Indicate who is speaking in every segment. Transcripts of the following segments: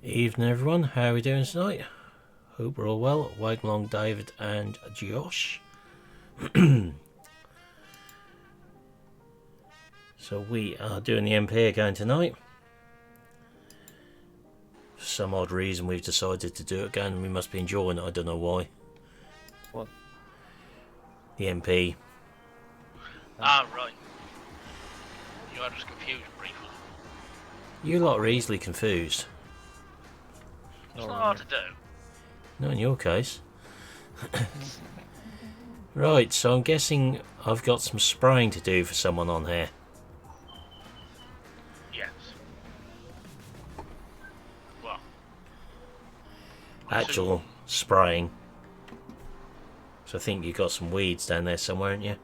Speaker 1: Evening everyone, how are we doing tonight? Hope we're all well. Welcome along David and Josh. So we are doing the MP again tonight. For some odd reason we've decided to do it again and we must be enjoying it, I don't know why.
Speaker 2: What?
Speaker 1: The MP.
Speaker 3: Ah, right. You had us confused briefly.
Speaker 1: You lot are easily confused.
Speaker 3: It's not hard to do.
Speaker 1: Not in your case. Right, so I'm guessing I've got some spraying to do for someone on here.
Speaker 3: Yes. Well.
Speaker 1: Actual spraying. So I think you got some weeds down there somewhere, haven't you?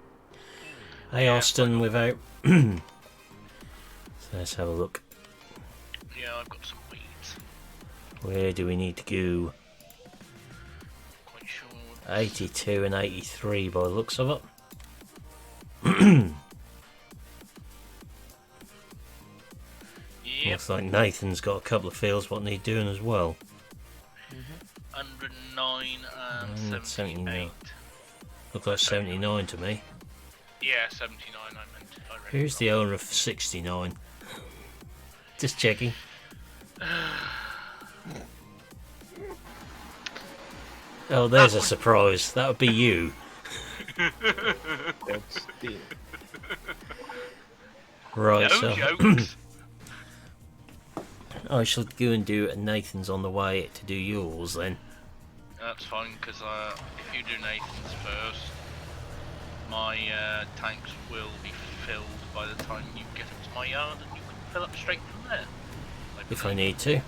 Speaker 1: Hey
Speaker 3: Yeah,
Speaker 1: Austin, without... So let's have a look.
Speaker 3: Yeah, I've got some weeds.
Speaker 1: Where do we need to go?
Speaker 3: Quite sure.
Speaker 1: 82 and 83 by the looks of it.
Speaker 3: Yep.
Speaker 1: Looks like Nathan's got a couple of fields what need doing as well.
Speaker 3: 109 and 78.
Speaker 1: 79. Looks like 79 to me.
Speaker 3: Yeah, 79 I meant. I reckon.
Speaker 1: Who's the owner of 69? Just checking. Oh, there's a surprise. That would be you.
Speaker 2: That's the...
Speaker 1: Right,
Speaker 3: No
Speaker 1: so
Speaker 3: jokes.
Speaker 1: I shall go and do Nathan's on the way to do yours then.
Speaker 3: That's fine, because if you do Nathan's first, my tanks will be filled by the time you get up to my yard, and you can fill up straight from there.
Speaker 1: If I need to.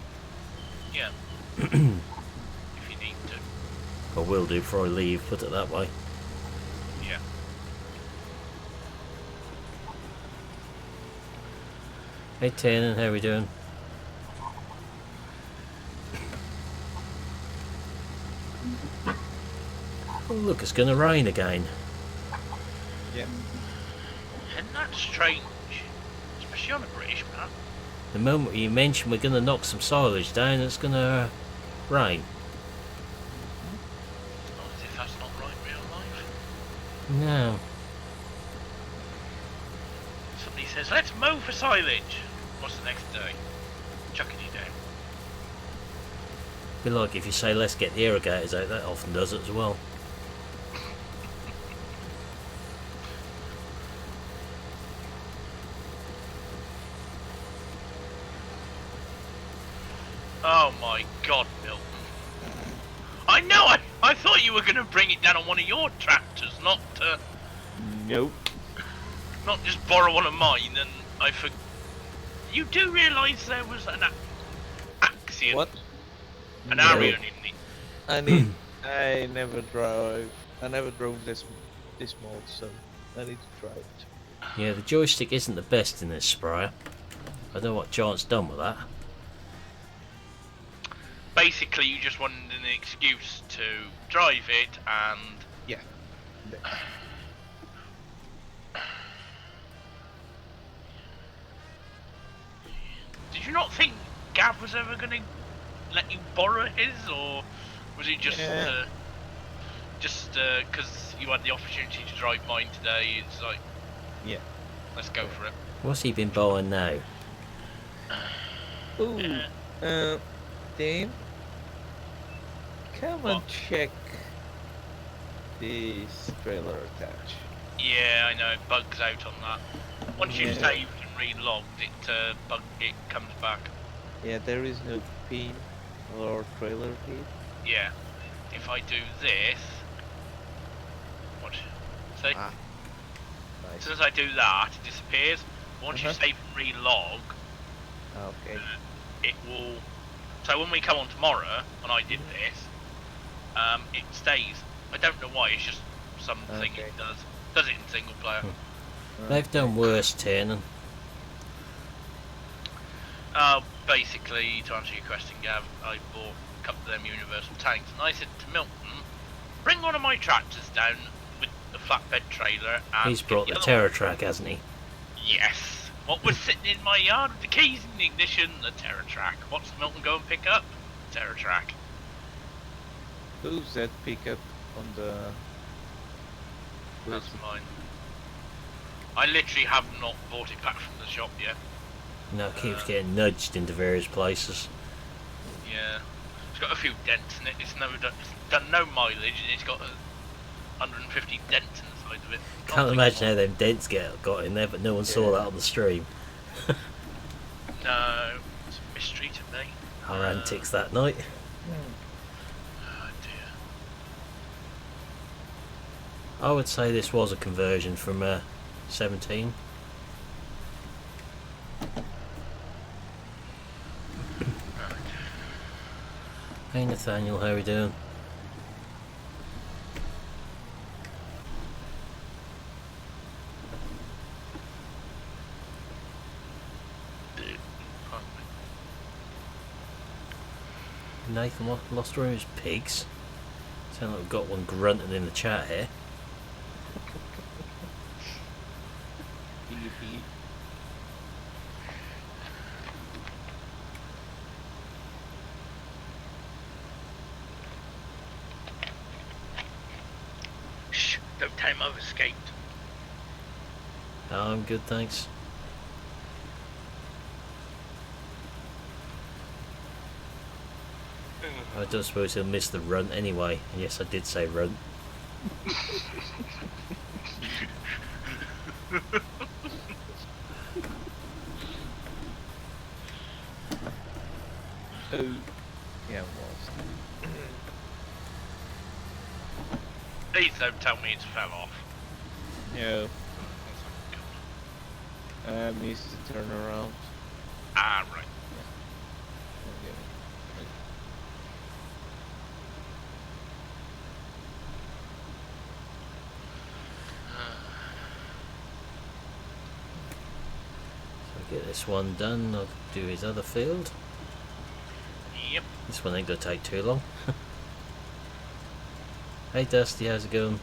Speaker 3: Yeah. If you need to.
Speaker 1: I will do before I leave, put it that way.
Speaker 3: Yeah.
Speaker 1: Hey Tannen, how we doing? Oh look, it's gonna rain again.
Speaker 2: Yeah.
Speaker 3: Isn't that strange? Especially on a British map.
Speaker 1: The moment you mention we're gonna knock some silage down, it's gonna rain.
Speaker 3: Not as if that's not right in real life.
Speaker 1: No.
Speaker 3: Somebody says, let's mow for silage. What's the next day? Chucking you down.
Speaker 1: Be like if you say let's get the irrigators out, that often does it as well.
Speaker 3: Oh my god, Milton. I know, I thought you were going to bring it down on one of your tractors, not
Speaker 2: Nope.
Speaker 3: not just borrow one of mine, and I forgot. You do realise there was an accident,
Speaker 2: What?
Speaker 3: an
Speaker 2: No.
Speaker 3: Arian in it.
Speaker 2: I never drove this mod, so I need to try it.
Speaker 1: Yeah, the joystick isn't the best in this sprayer. I don't know what Giant's done with that.
Speaker 3: Basically, you just wanted an excuse to drive it, and
Speaker 2: Yeah.
Speaker 3: did you not think Gav was ever going to let you borrow his, or was it just
Speaker 2: Yeah.
Speaker 3: because you had the opportunity to drive mine today? It's like,
Speaker 2: Yeah.
Speaker 3: let's go for it.
Speaker 1: What's he been buying now?
Speaker 2: Ooh. Dave, come and
Speaker 3: What?
Speaker 2: check this trailer attach.
Speaker 3: Yeah, I know, it bugs out on that. Once you've
Speaker 2: Yeah.
Speaker 3: saved and relogged, it comes back.
Speaker 2: Yeah, there is no pin or trailer pin.
Speaker 3: Yeah. If I do this, watch. See?
Speaker 2: Ah.
Speaker 3: As
Speaker 2: Nice.
Speaker 3: soon as I do that, it disappears. Once you
Speaker 2: Uh-huh.
Speaker 3: save and relog,
Speaker 2: Okay.
Speaker 3: it will. So when we come on tomorrow, and I did this, it stays. I don't know why. It's just something
Speaker 2: Okay.
Speaker 3: it does. Does it in single player?
Speaker 1: They've done worse, Tannen.
Speaker 3: Basically, to answer your question, Gav, I bought a couple of them universal tanks, and I said to Milton, bring one of my tractors down with the flatbed trailer. And
Speaker 1: He's brought the
Speaker 3: other
Speaker 1: Terror
Speaker 3: one.
Speaker 1: Track, hasn't he?
Speaker 3: Yes. What was sitting in my yard with the keys in the ignition? The Terra Track. What's Milton go and pick up? Terra Track.
Speaker 2: Who's that pickup on the...
Speaker 3: That's mine. I literally have not bought it back from the shop yet.
Speaker 1: No, it keeps getting nudged into various places.
Speaker 3: Yeah. It's got a few dents in it. It's done no mileage, and it's got 150 dents in the side of it.
Speaker 1: Can't imagine how them dents got in there, but no one saw that on the stream.
Speaker 3: No, it's a mystery to me.
Speaker 1: Our antics that night.
Speaker 3: Oh dear.
Speaker 1: I would say this was a conversion from 17. Hey Nathaniel, how are you doing? Nathan, what lost room is pigs? Sound like we've got one grunting in the chat here.
Speaker 3: Shh, don't tell him I've escaped.
Speaker 1: Oh, I'm good, thanks. I don't suppose he'll miss the run anyway. And yes, I did say run.
Speaker 2: Oh, yeah, it was.
Speaker 3: Please don't tell me it's fell off.
Speaker 2: No. I missed the turnaround.
Speaker 3: Ah, right.
Speaker 1: Get this one done, I'll do his other field.
Speaker 3: Yep.
Speaker 1: This one ain't gonna take too long. Hey Dusty, how's it going?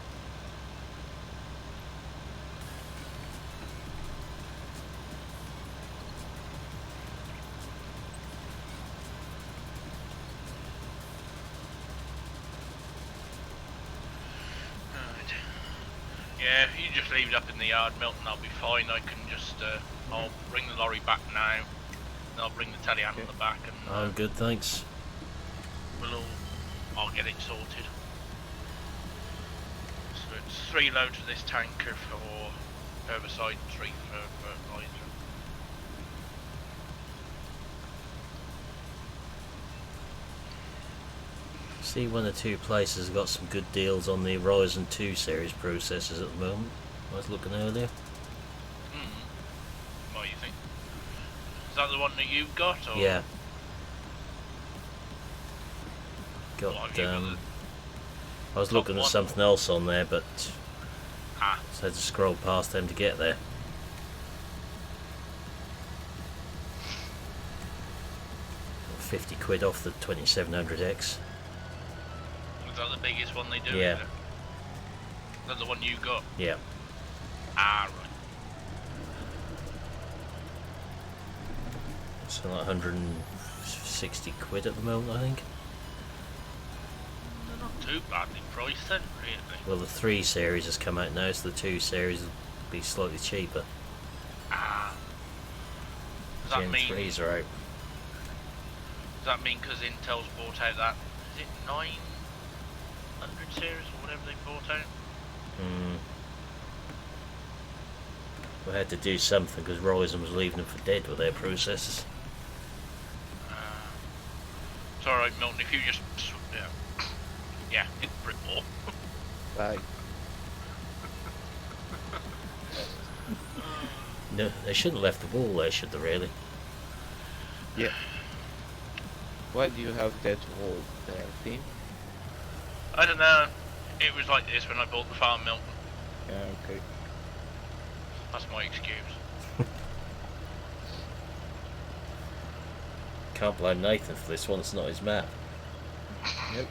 Speaker 3: Right. Yeah, if you just leave it up in the yard, Milton, I'll be fine. I can just, I'll bring the lorry back now, and I'll bring the telehandler on the back, and
Speaker 1: I'm good, thanks.
Speaker 3: I'll get it sorted. So it's 3 loads of this tanker for herbicide, 3 for fertilizer.
Speaker 1: See, 1 or 2 places have got some good deals on the Ryzen 2 series processors at the moment. I was looking earlier.
Speaker 3: What do you think? Is that the one that you've got? Or?
Speaker 1: Yeah.
Speaker 3: What
Speaker 1: Got,
Speaker 3: have you got?
Speaker 1: I was looking at
Speaker 3: one?
Speaker 1: something else on there, but
Speaker 3: Ah,
Speaker 1: just had to scroll past them to get there. Got 50 quid off the 2700X.
Speaker 3: is that the biggest one they do?
Speaker 1: Yeah.
Speaker 3: Is that the one you got?
Speaker 1: Yeah.
Speaker 3: Ah, right.
Speaker 1: So like 160 quid at the moment, I think.
Speaker 3: They're not too badly priced then, really.
Speaker 1: Well, the 3 series has come out now, so the 2 series will be slightly cheaper.
Speaker 3: Ah. Does that
Speaker 1: Gen
Speaker 3: mean?
Speaker 1: 3s are out.
Speaker 3: Does that mean because Intel's bought out that? Is it 900 series or whatever they bought out?
Speaker 1: We had to do something because Ryzen was leaving them for dead with their processors.
Speaker 3: It's alright, Milton, if you just... Yeah, hit the brick wall.
Speaker 2: Bye.
Speaker 1: No, they shouldn't have left the wall there, should they really?
Speaker 2: Yeah. Why do you have that wall there, team?
Speaker 3: I don't know. It was like this when I bought the farm, Milton.
Speaker 2: Yeah, okay.
Speaker 3: That's my excuse.
Speaker 1: Can't blame Nathan for this one, it's not his map.
Speaker 2: Yep.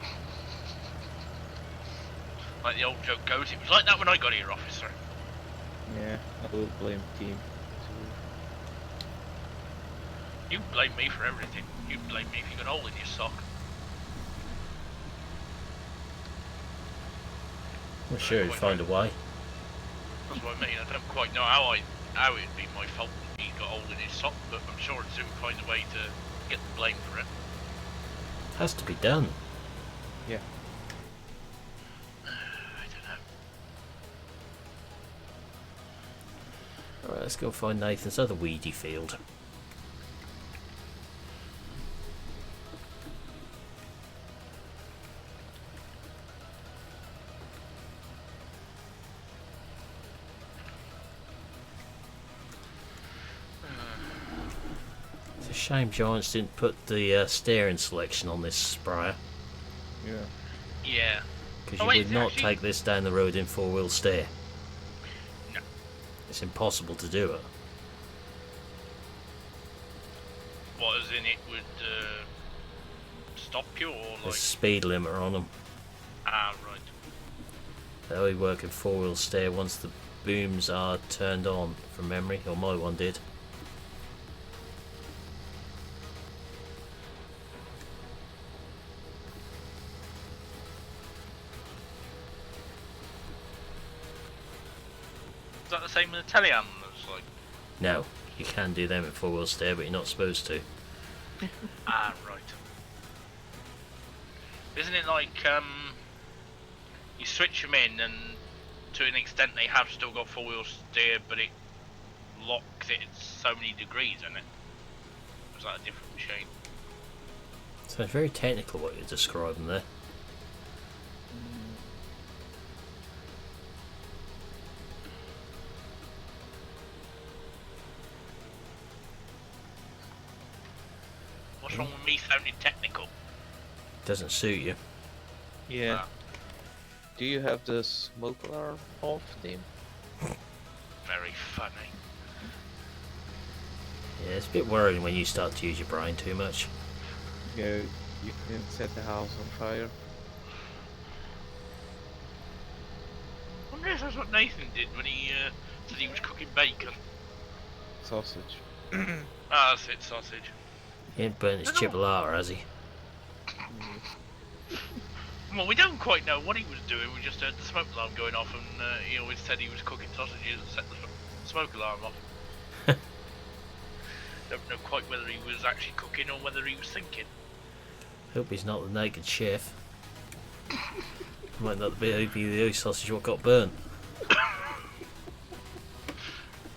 Speaker 3: Like the old joke goes, it was like that when I got here, officer.
Speaker 2: Yeah, I will blame team.
Speaker 3: You blame me for everything. You blame me if you got a hole in your sock.
Speaker 1: Well, sure, you find a way.
Speaker 3: That's what I mean. I don't quite know how it'd be my fault if he got a hole in his sock, but I'm sure Sue would find a way to get the blame for it.
Speaker 1: Has to be done.
Speaker 2: Yeah.
Speaker 3: I don't know.
Speaker 1: Alright, let's go find Nathan's other weedy field. It's a shame Giants didn't put the steering selection on this sprayer,
Speaker 2: Yeah.
Speaker 3: Yeah.
Speaker 1: because
Speaker 3: Oh,
Speaker 1: you
Speaker 3: wait,
Speaker 1: would not
Speaker 3: actually-
Speaker 1: take this down the road in four-wheel steer.
Speaker 3: No.
Speaker 1: It's impossible to do it.
Speaker 3: What, as in it would stop you, or
Speaker 1: There's
Speaker 3: like...
Speaker 1: a speed limiter on them.
Speaker 3: Ah, right.
Speaker 1: They only work in four-wheel steer once the booms are turned on, from memory, or my one did.
Speaker 3: Is that the same with the telehandlers? Like,
Speaker 1: No, you can do them in four-wheel steer, but you're not supposed to.
Speaker 3: ah, right. Isn't it like, you switch them in and to an extent they have still got four-wheel steer, but it locks it at so many degrees, isn't it? Or is that a different machine?
Speaker 1: So it's very technical what you're describing there.
Speaker 3: What's wrong with me sounding technical?
Speaker 1: Doesn't suit you.
Speaker 2: Yeah.
Speaker 3: Ah,
Speaker 2: Do you have the smoke alarm off, Tim?
Speaker 3: very funny.
Speaker 1: Yeah, it's a bit worrying when you start to use your brain too much.
Speaker 2: Yeah, you can set the house on fire.
Speaker 3: I wonder if that's what Nathan did when he said he was cooking bacon.
Speaker 2: Sausage.
Speaker 3: Ah, that's it, sausage.
Speaker 1: He ain't burnt his chipolata, has he?
Speaker 3: Well, we don't quite know what he was doing. We just heard the smoke alarm going off, and he always said he was cooking sausages and set the smoke alarm off. Don't know quite whether he was actually cooking or whether he was thinking.
Speaker 1: Hope he's not the naked chef. Might not be the sausage what got burnt.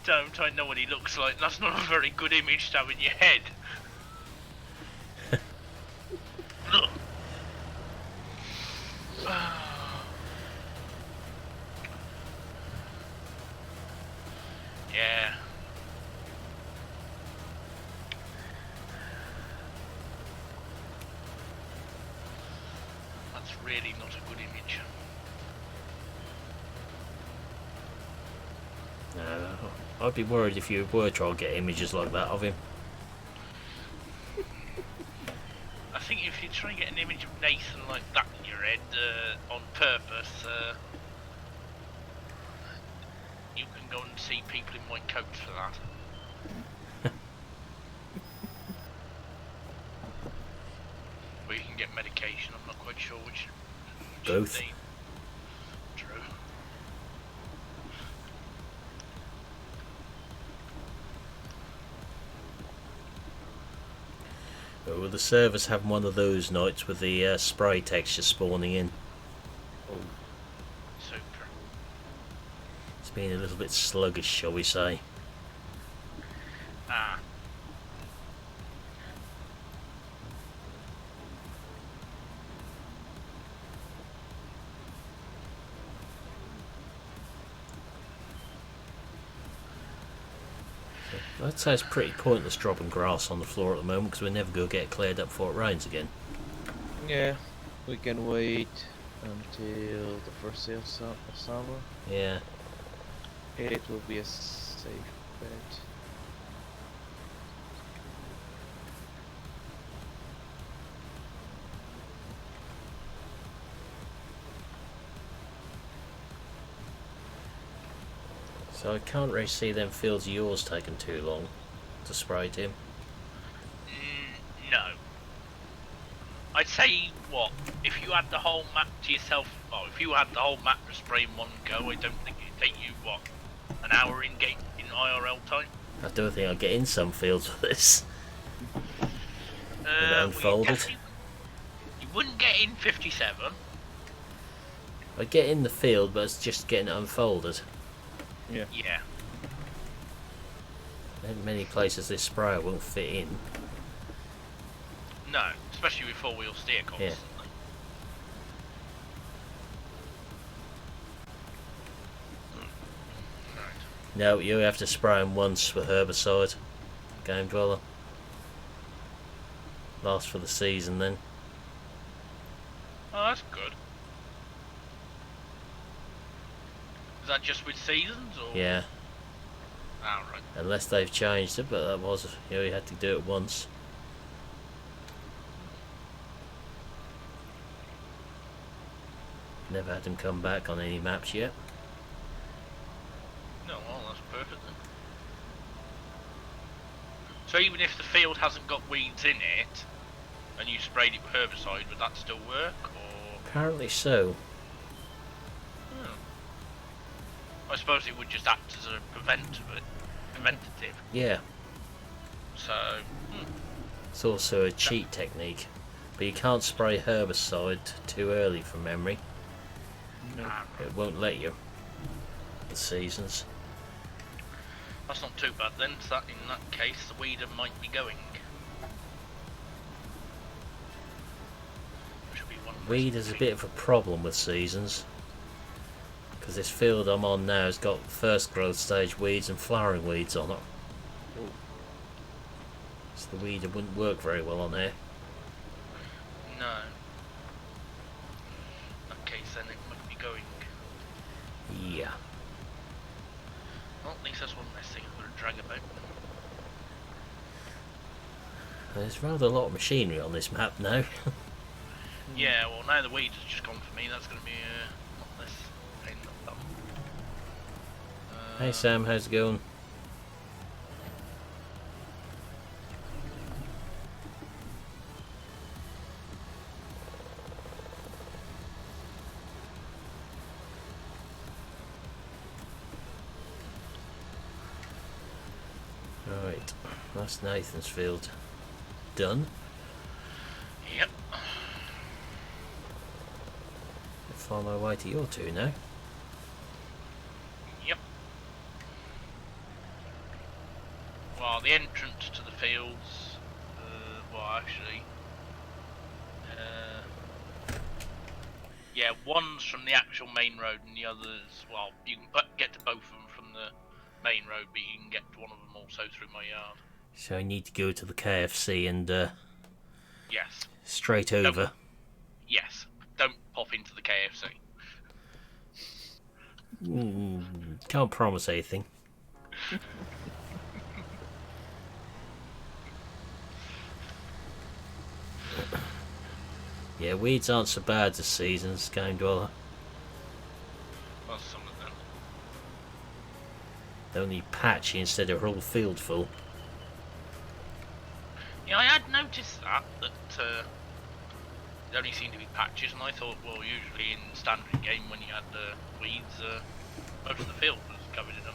Speaker 3: Don't I know what he looks like? That's not a very good image to have in your head. Look. Yeah. That's really not a good image.
Speaker 1: No, I'd be worried if you were trying to get images like that of him.
Speaker 3: I think if you try and get an image of Nathan like that in your head on purpose, you can go and see people in white coats for that. Or you can get medication, I'm not quite sure which
Speaker 1: Both.
Speaker 3: you need. True.
Speaker 1: But with the servers having one of those nights with the spray texture spawning in,
Speaker 3: Super.
Speaker 1: it's been a little bit sluggish, shall we say.
Speaker 3: Ah.
Speaker 1: I'd say it's pretty pointless dropping grass on the floor at the moment because we're never going to get it cleared up before it rains again.
Speaker 2: Yeah, we can wait until the first day of summer.
Speaker 1: Yeah.
Speaker 2: It will be a safe bet.
Speaker 1: So I can't really see them fields of yours taking too long to spray, Tim.
Speaker 3: I'd say what if you had the whole map to yourself. Well, if you had the whole map to spray in one go, I don't think it'd take you what an hour in game in IRL time.
Speaker 1: I don't think I'll get in some fields with this.
Speaker 3: Well,
Speaker 1: unfolded.
Speaker 3: You wouldn't get in 57.
Speaker 1: I get in the field, but it's just getting it unfolded.
Speaker 2: Yeah.
Speaker 3: Yeah.
Speaker 1: In many places this sprayer won't fit in.
Speaker 3: No, especially with four-wheel steer constantly.
Speaker 1: Yeah.
Speaker 3: Right.
Speaker 1: No, you have to spray them once with herbicide. Game Dweller. Lasts for the season then.
Speaker 3: Oh, that's good. Is that just with seasons, or?
Speaker 1: Yeah.
Speaker 3: Oh, right.
Speaker 1: Unless they've changed it, but that was, you had to do it once. Never had them come back on any maps yet.
Speaker 3: No, well, that's perfect then. So even if the field hasn't got weeds in it, and you sprayed it with herbicide, would that still work, or?
Speaker 1: Apparently so.
Speaker 3: Hmm. I suppose it would just act as a preventative.
Speaker 1: Yeah.
Speaker 3: So,
Speaker 1: It's also a cheat technique. But you can't spray herbicide too early from memory. It won't let you. The seasons.
Speaker 3: that's not too bad then. So that, in that case, the weeder might be going. Which will be one
Speaker 1: Weed is a bit of a problem with seasons. Because this field I'm on now has got first growth stage weeds and flowering weeds on it. So the weeder wouldn't work very well on here.
Speaker 3: No. In that case, then it might be going.
Speaker 1: Yeah.
Speaker 3: Well, at least that's one less thing I've got to drag about.
Speaker 1: There's rather a lot of machinery on this map now.
Speaker 3: Yeah, well, now the weeds has just gone for me. That's going to be a lot less pain in the bum.
Speaker 1: Hey Sam, how's it going? Right, that's Nathan's field done.
Speaker 3: Yep.
Speaker 1: I'll find my way to your two now.
Speaker 3: Yep. Well, the entrance to the fields, well, actually, yeah, one's from the actual main road and the others, well, you can get to both of them from the main road, but you can get to one of them also through my yard.
Speaker 1: So I need to go to the KFC and
Speaker 3: Yes.
Speaker 1: straight over.
Speaker 3: Yes. Don't pop into the KFC.
Speaker 1: Can't promise anything. Yeah, weeds aren't so bad this season, Game Dweller.
Speaker 3: Well, some of them.
Speaker 1: They're only patchy instead of a whole field full.
Speaker 3: Yeah, I had noticed that there only seemed to be patches, and I thought, well, usually in standard game when you had the weeds, most of the field was covered in them.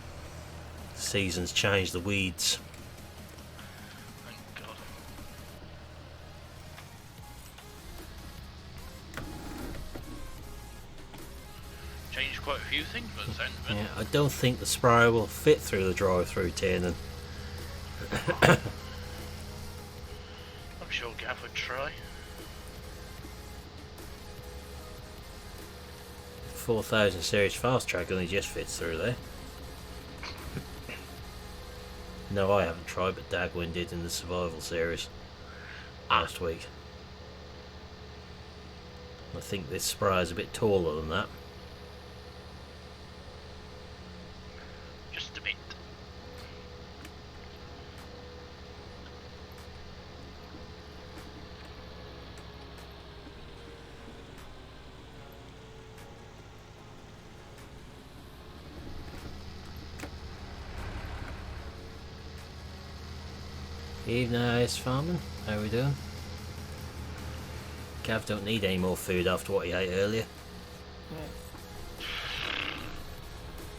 Speaker 1: Seasons change the weeds.
Speaker 3: Thank God. Changed quite a few things by the sound of it.
Speaker 1: Yeah, I don't think the sprayer will fit through the drive-through tin.
Speaker 3: I'm sure Gav would try.
Speaker 1: 4000 series fast track only just fits through there. No, I haven't tried, but Dagwin did in the survival series last week. I think this sprayer is a bit taller than that.
Speaker 3: Just a bit.
Speaker 1: Evening, Ice Farming. How we doing? Gav don't need any more food after what he ate earlier.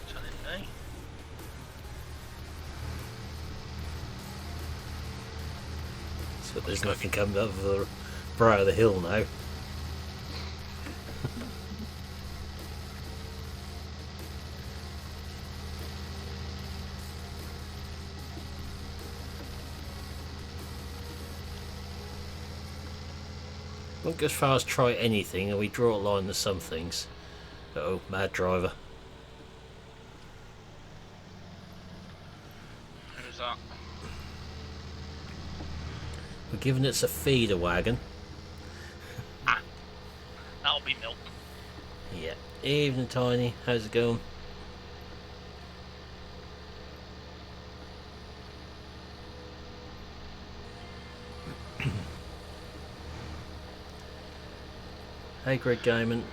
Speaker 3: Telling me.
Speaker 1: So there's nothing coming up the brow of the hill now. Won't go as far as try anything, and we draw a line to some things. Uh-oh, mad driver.
Speaker 3: Who's that?
Speaker 1: We're giving it a feeder wagon.
Speaker 3: Ah, that'll be Milton.
Speaker 1: Yeah. Evening, Tiny. How's it going? Hey, Greg Gaming.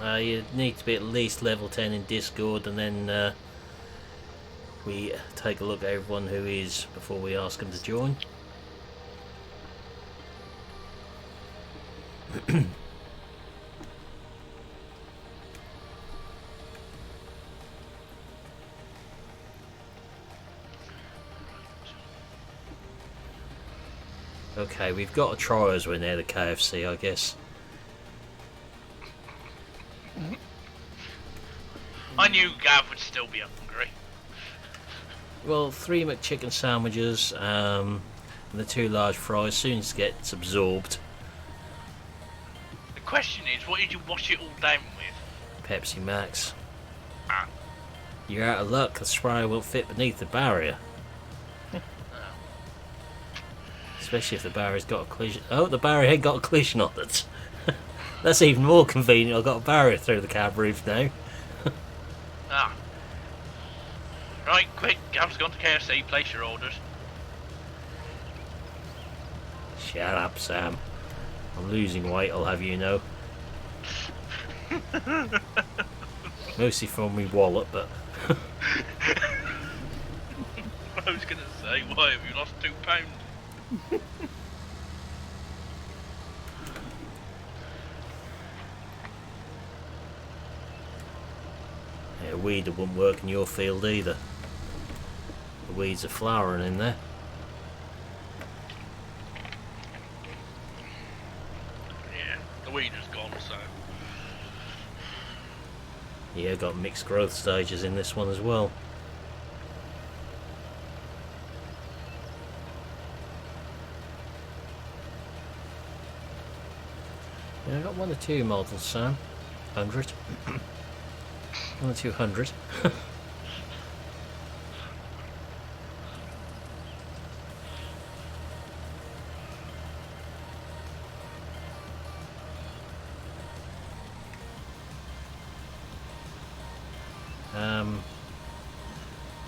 Speaker 1: You need to be at least level 10 in Discord, and then we take a look at everyone who is before we ask them to join. Okay, we've got to try as we're near the KFC, I guess.
Speaker 3: I knew Gav would still be hungry.
Speaker 1: Well, 3 McChicken sandwiches and the 2 large fries soon as it gets absorbed.
Speaker 3: The question is, what did you wash it all down with?
Speaker 1: Pepsi Max.
Speaker 3: Ah.
Speaker 1: You're out of luck, the spray won't fit beneath the barrier. Especially if the barrier's got a collision. Oh, the barrier ain't got a collision on it. That's even more convenient. I've got a barrier through the cab roof now.
Speaker 3: Ah. Right, quick, Gav's gone to KFC, place your orders.
Speaker 1: Shut up, Sam. I'm losing weight, I'll have you know. Mostly from me wallet, but...
Speaker 3: I was going to say, why have you lost £2?
Speaker 1: Yeah, weed wouldn't work in your field either. The weeds are flowering in there.
Speaker 3: Yeah, the weed is gone, so...
Speaker 1: Yeah, got mixed growth stages in this one as well. Yeah, I got 1 or 2 models, Sam. 100. 1 or 200.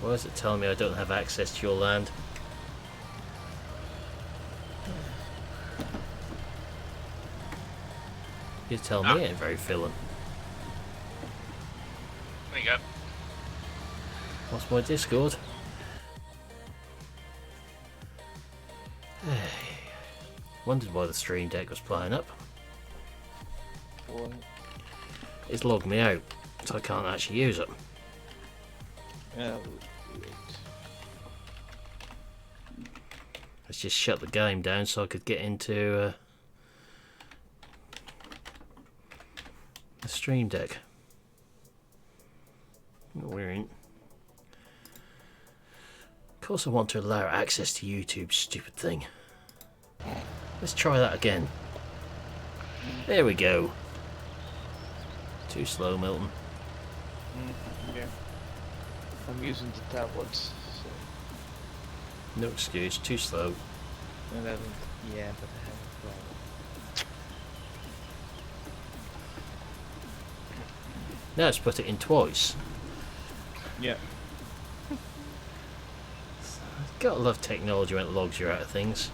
Speaker 1: Why is it telling me I don't have access to your land? You tell me it ain't very filling.
Speaker 3: There you go.
Speaker 1: What's my Discord? Wondered why the stream deck was playing up.
Speaker 2: What?
Speaker 1: It's logged me out, so I can't actually use it.
Speaker 2: Yeah.
Speaker 1: Let's just shut the game down so I could get into the stream deck. We're in. Of course I want to allow access to YouTube, stupid thing. Let's try that again. There we go. Too slow, Milton.
Speaker 2: Yeah. I'm using the tablets, so...
Speaker 1: No excuse, too slow.
Speaker 2: And then, yeah, but I have a problem.
Speaker 1: Now let's put it in twice.
Speaker 2: Yeah.
Speaker 1: Gotta love technology when it logs you out of things.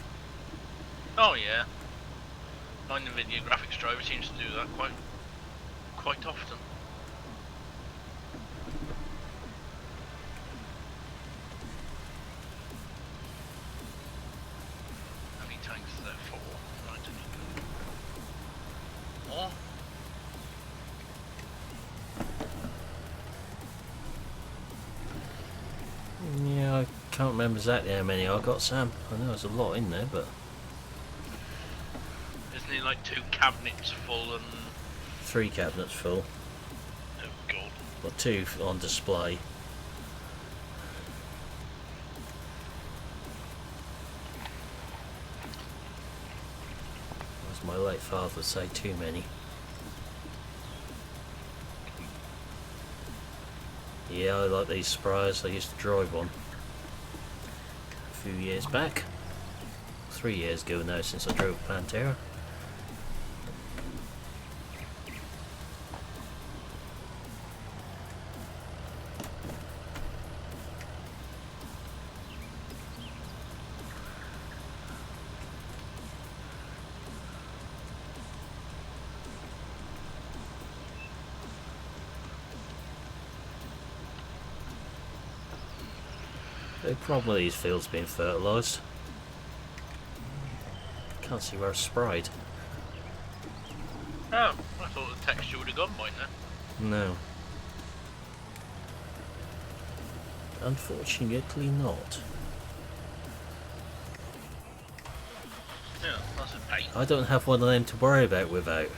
Speaker 3: Oh yeah. My NVIDIA graphics driver seems to do that quite often. How many tanks is there for? Right,
Speaker 1: Can't remember exactly how many I got, Sam. I know there's a lot in there, but
Speaker 3: Isn't it like 2 cabinets full and...
Speaker 1: 3 cabinets full.
Speaker 3: Oh god.
Speaker 1: Or 2 on display. As my late father would say, too many. Yeah, I like these sprayers. I used to drive one a few years back. 3 years ago now since I drove Pantera. The problem with these fields being fertilised. Can't see where I sprayed.
Speaker 3: Oh, I thought the texture would have gone by now.
Speaker 1: No. Unfortunately not.
Speaker 3: Yeah, that's a pain.
Speaker 1: I don't have one of them to worry about without.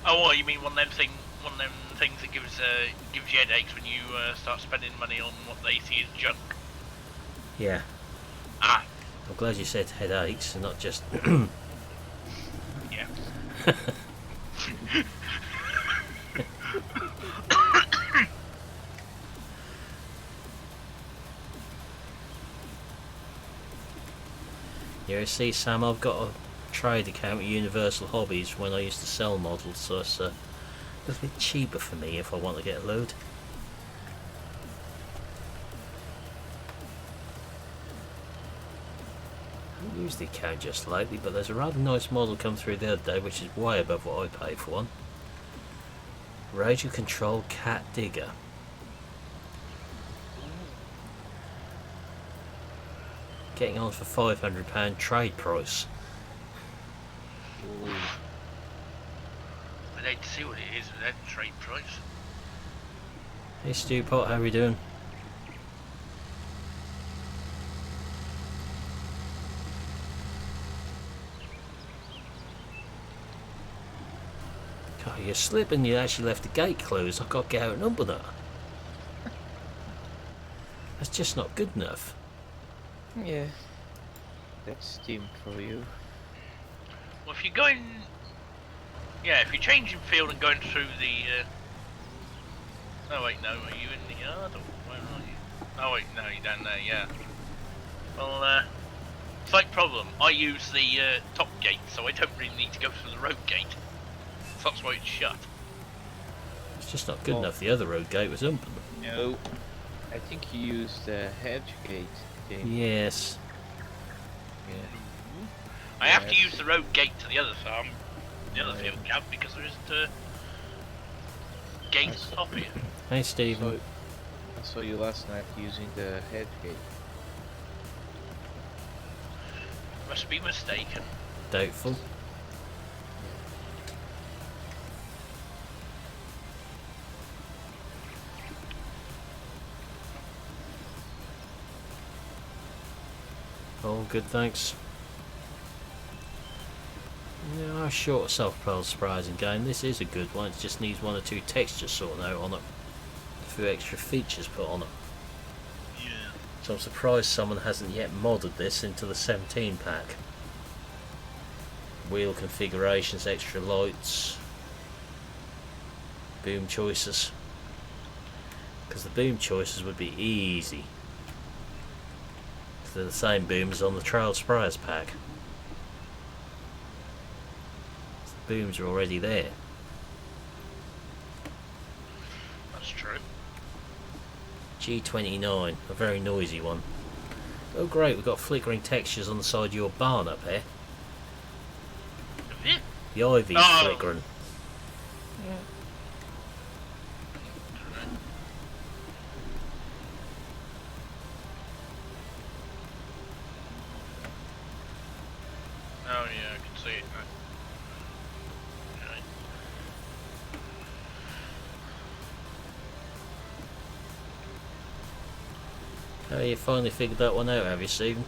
Speaker 3: Oh, well, you mean one of them things that gives you headaches when you start spending money on what they see as junk?
Speaker 1: Yeah.
Speaker 3: Ah,
Speaker 1: I'm glad you said headaches and not just
Speaker 3: yeah.
Speaker 1: Yeah, see Sam, I've got a trade account with Universal Hobbies when I used to sell models, so it's a little bit cheaper for me if I want to get a load. I haven't used the account just lately, but there's a rather nice model come through the other day which is way above what I paid for one. Radio Control Cat Digger. Getting on for £500 trade price.
Speaker 3: I'd like to see what it is with that trade price.
Speaker 1: Hey Stu Pot, how we doing? God, you're slipping, you actually left the gate closed. I've got to get out and number that. That's just not good enough.
Speaker 2: Yeah. That's Steam for you.
Speaker 3: Well, if you're going... Yeah, if you're changing field and going through the... Oh wait, no, are you in the yard or where are you? Oh wait, no, you're down there, yeah. Well, slight problem. I use the top gate, so I don't really need to go through the road gate. So that's why it's shut.
Speaker 1: It's just not good enough. The other road gate was open.
Speaker 2: No. I think you used the hedge gate game.
Speaker 1: Yes.
Speaker 2: Yeah.
Speaker 3: I have to use the road gate to the other farm, the other field camp, because there isn't a gate at the top here.
Speaker 1: Hey Stephen.
Speaker 2: I saw you last night using the hedge gate.
Speaker 3: Must be mistaken.
Speaker 1: Doubtful. All good, thanks. Yeah, short self-propelled sprays in game. This is a good one. It just needs 1 or 2 textures sorted out on it. A few extra features put on it.
Speaker 3: Yeah.
Speaker 1: So I'm surprised someone hasn't yet modded this into the 17 pack. Wheel configurations, extra lights, boom choices. Because the boom choices would be easy. They're the same booms on the Trail Sprayers pack. The booms are already there.
Speaker 3: That's true.
Speaker 1: G29, a very noisy one. Oh great, we've got flickering textures on the side of your barn up here.
Speaker 3: Have you?
Speaker 1: The ivy's flickering.
Speaker 2: Yeah.
Speaker 3: Oh yeah, I can see it now. Right.
Speaker 1: Oh, you finally figured that one out, have you, Stephen?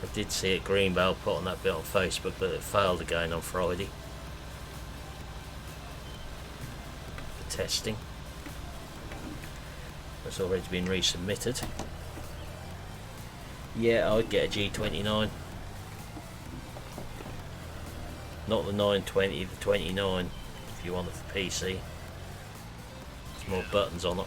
Speaker 1: I did see it, Greenbell put on that bit on Facebook, but it failed again on Friday. For testing. It's already been resubmitted. Yeah, I'd get a G29. Not the 920, the 29, if you want it for PC. There's more buttons on it.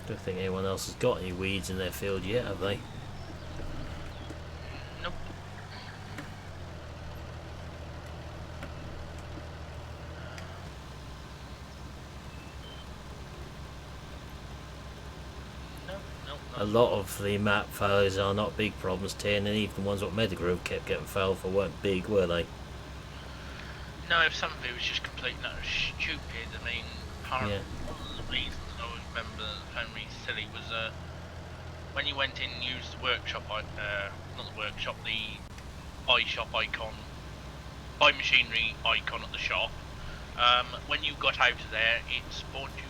Speaker 1: Don't think anyone else has got any weeds in their field yet, have they?
Speaker 3: Nope.
Speaker 1: A lot of the map failures are not big problems, and even the ones what Metagroove kept getting failed for weren't big, were they?
Speaker 3: No, if some of it was just completely stupid. I mean, part of the reasons I always remember found me silly was when you went in and used the workshop, not the workshop, the iShop icon, iMachinery icon at the shop. When you got out of there, it spawned you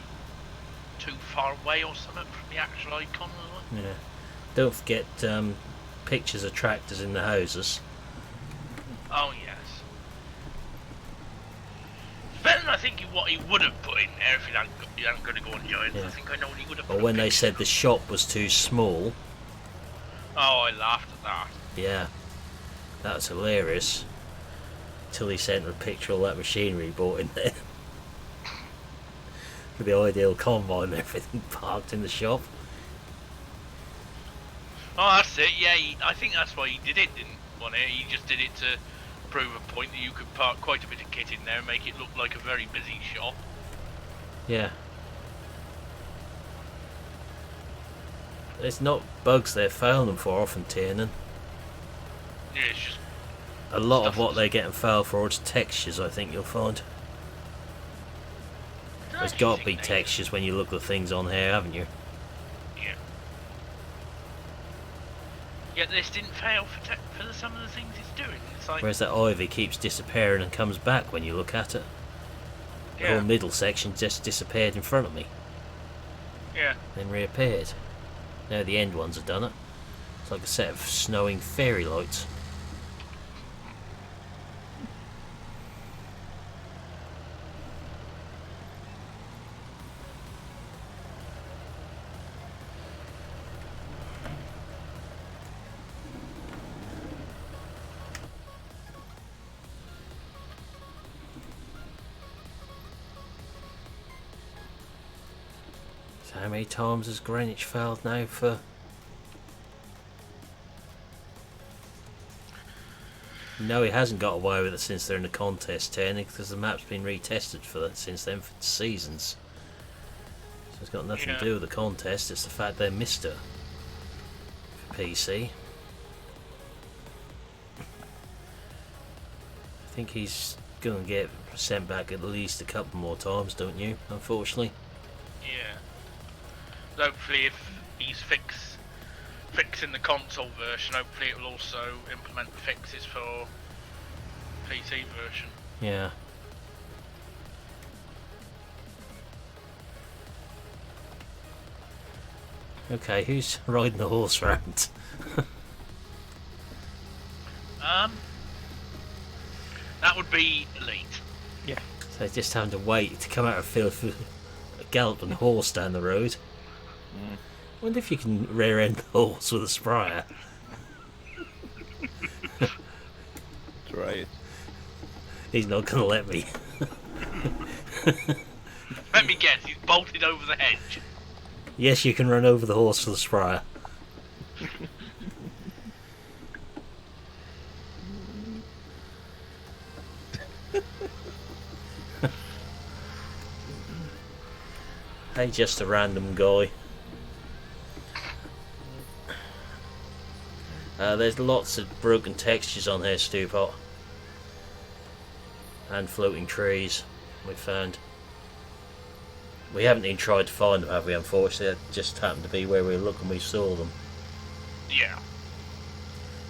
Speaker 3: too far away or something from the actual icon, wasn't it?
Speaker 1: Yeah. Don't forget pictures of tractors in the houses.
Speaker 3: Oh yes. It's better than I think what he would have put in there if he hadn't going to go on Giants.
Speaker 1: Yeah.
Speaker 3: I think I know what he would have
Speaker 1: Or
Speaker 3: put.
Speaker 1: when they said the shop was too small.
Speaker 3: Oh, I laughed at that.
Speaker 1: Yeah. That's hilarious. Till he sent a picture of all that machinery he bought in there. For the ideal combine and everything parked in the shop.
Speaker 3: Oh, that's it. Yeah, I think that's why he did it, didn't he? He just did it to prove a point that you could park quite a bit of kit in there and make it look like a very busy shop.
Speaker 1: Yeah. It's not bugs they're failing them for often, Tiernan.
Speaker 3: Yeah, it's just
Speaker 1: A lot of what they're getting failed for is textures, I think you'll find. There's got to be textures when you look at things on here, haven't you?
Speaker 3: Yeah. Yet this didn't fail for some of the things it's doing. It's like,
Speaker 1: Whereas that ivy keeps disappearing and comes back when you look at it. The
Speaker 3: yeah,
Speaker 1: whole middle section just disappeared in front of me,
Speaker 3: yeah.
Speaker 1: then reappeared. Now the end ones have done it. It's like a set of snowing fairy lights. So how many times has Greenwich failed now for... No, he hasn't got away with it since they're in the contest, technically, because the map's been retested for that since then for seasons. So it's got nothing to do with the contest, it's the fact they missed it for PC. I think he's going to get sent back at least a couple more times, don't you, unfortunately?
Speaker 3: Yeah. Hopefully if he's fixing the console version, hopefully it will also implement the fixes for PC version.
Speaker 1: Yeah. Okay, who's riding the horse round?
Speaker 3: That would be Elite.
Speaker 2: Yeah.
Speaker 1: So just having to wait to come out of field for a galloping horse down the road. I wonder if you can rear end the horse with a sprayer.
Speaker 2: That's right.
Speaker 1: He's not going to let me.
Speaker 3: Let me guess, he's bolted over the hedge.
Speaker 1: Yes, you can run over the horse with a sprayer. Hey, just a random guy. There's lots of broken textures on here, Stupot. And floating trees. we found. We haven't even tried to find them, have we? Unfortunately, it just happened to be where we were looking. We saw them.
Speaker 3: Yeah.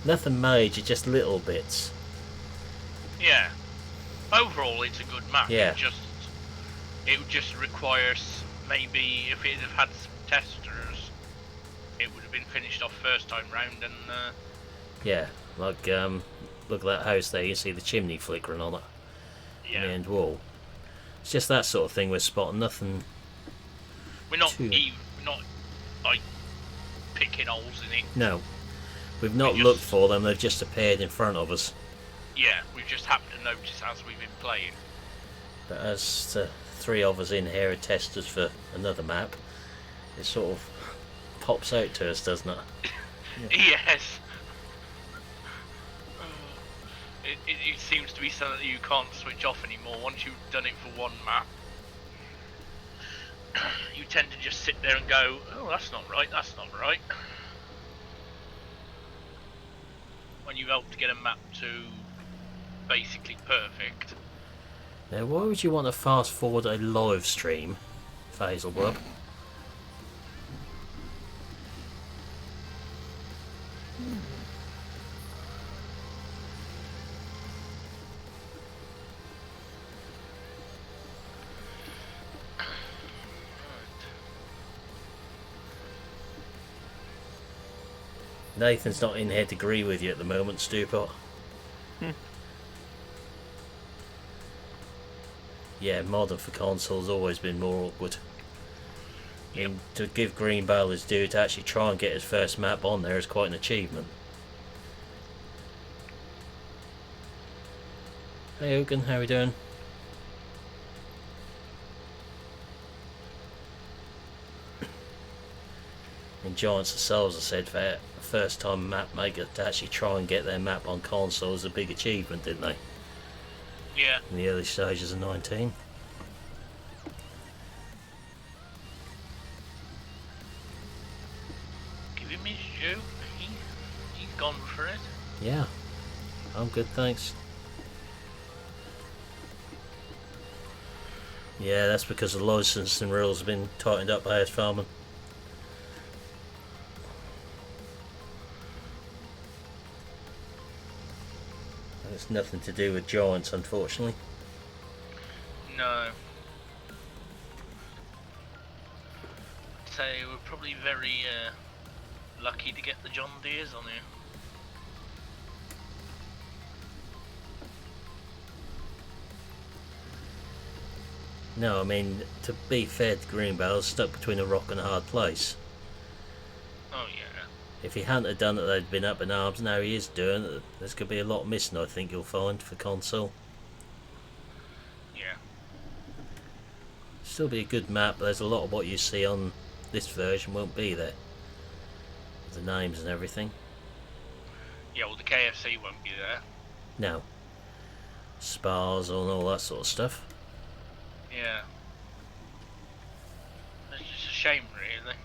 Speaker 1: Nothing major, just little bits.
Speaker 3: Yeah. Overall, it's a good map.
Speaker 1: Yeah.
Speaker 3: It would just require maybe if it had had some testers, it would have been finished off first time round and.
Speaker 1: Yeah, like look at that house there. You see the chimney flickering on it.
Speaker 3: Yeah.
Speaker 1: The end wall. It's just that sort of thing we're spotting. Nothing.
Speaker 3: We're not like picking holes in it.
Speaker 1: No, we've not looked for them. They've just appeared in front of us.
Speaker 3: Yeah, we've just happened to notice as we've been playing.
Speaker 1: But as the three of us in here are testers for another map, it sort of pops out to us, doesn't it?
Speaker 3: Yeah. Yes. It seems to be something that you can't switch off anymore. Once you've done it for one map, you tend to just sit there and go, oh, that's not right, that's not right. When you help to get a map to basically perfect.
Speaker 1: Now, why would you want to fast forward a live stream, Hazelwub? Nathan's not in here to agree with you at the moment, Stupot. Yeah, modding for consoles has always been more awkward. And to give Green Bale his due, to actually try and get his first map on there is quite an achievement. Hey Hogan, how are we doing? And Giants themselves have said that a first time map maker to actually try and get their map on console is a big achievement, didn't they?
Speaker 3: Yeah.
Speaker 1: In the early stages of 19.
Speaker 3: Give him his due. He's gone for it.
Speaker 1: Yeah, I'm good, thanks. Yeah, that's because the licensing rules have been tightened up by us farming. It's nothing to do with Giants, unfortunately.
Speaker 3: No. I'd say we're probably very lucky to get the John Deeres on here.
Speaker 1: No, I mean, to be fair to Greenbell's stuck between a rock and a hard place.
Speaker 3: Oh yeah.
Speaker 1: If he hadn't have done it, they'd been up in arms. Now he is doing it. There's going to be a lot missing, I think you'll find, for console.
Speaker 3: Yeah.
Speaker 1: Still be a good map, but there's a lot of what you see on this version won't be there. The names and everything.
Speaker 3: Yeah, well the KFC won't be there.
Speaker 1: No. Spas and all that sort of stuff.
Speaker 3: Yeah. It's just a shame, really.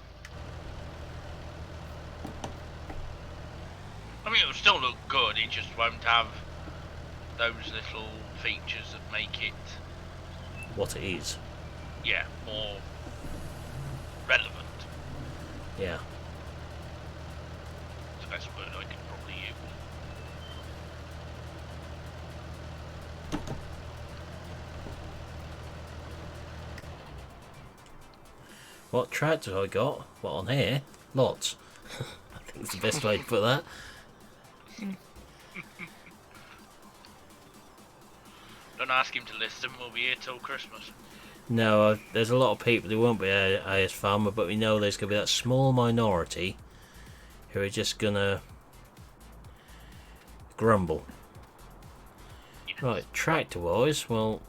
Speaker 3: I mean, it'll still look good, it just won't have those little features that make it,
Speaker 1: What it is.
Speaker 3: yeah, more relevant.
Speaker 1: Yeah.
Speaker 3: That's the best word I can probably use.
Speaker 1: What tractor I got? What on here? Lots. I think it's the best way to put that.
Speaker 3: Don't ask him to list them, we'll be here till Christmas.
Speaker 1: No, there's a lot of people who won't be AS Farmer, but we know there's going to be that small minority who are just going to grumble.
Speaker 3: Yes.
Speaker 1: Right, tractor-wise, well,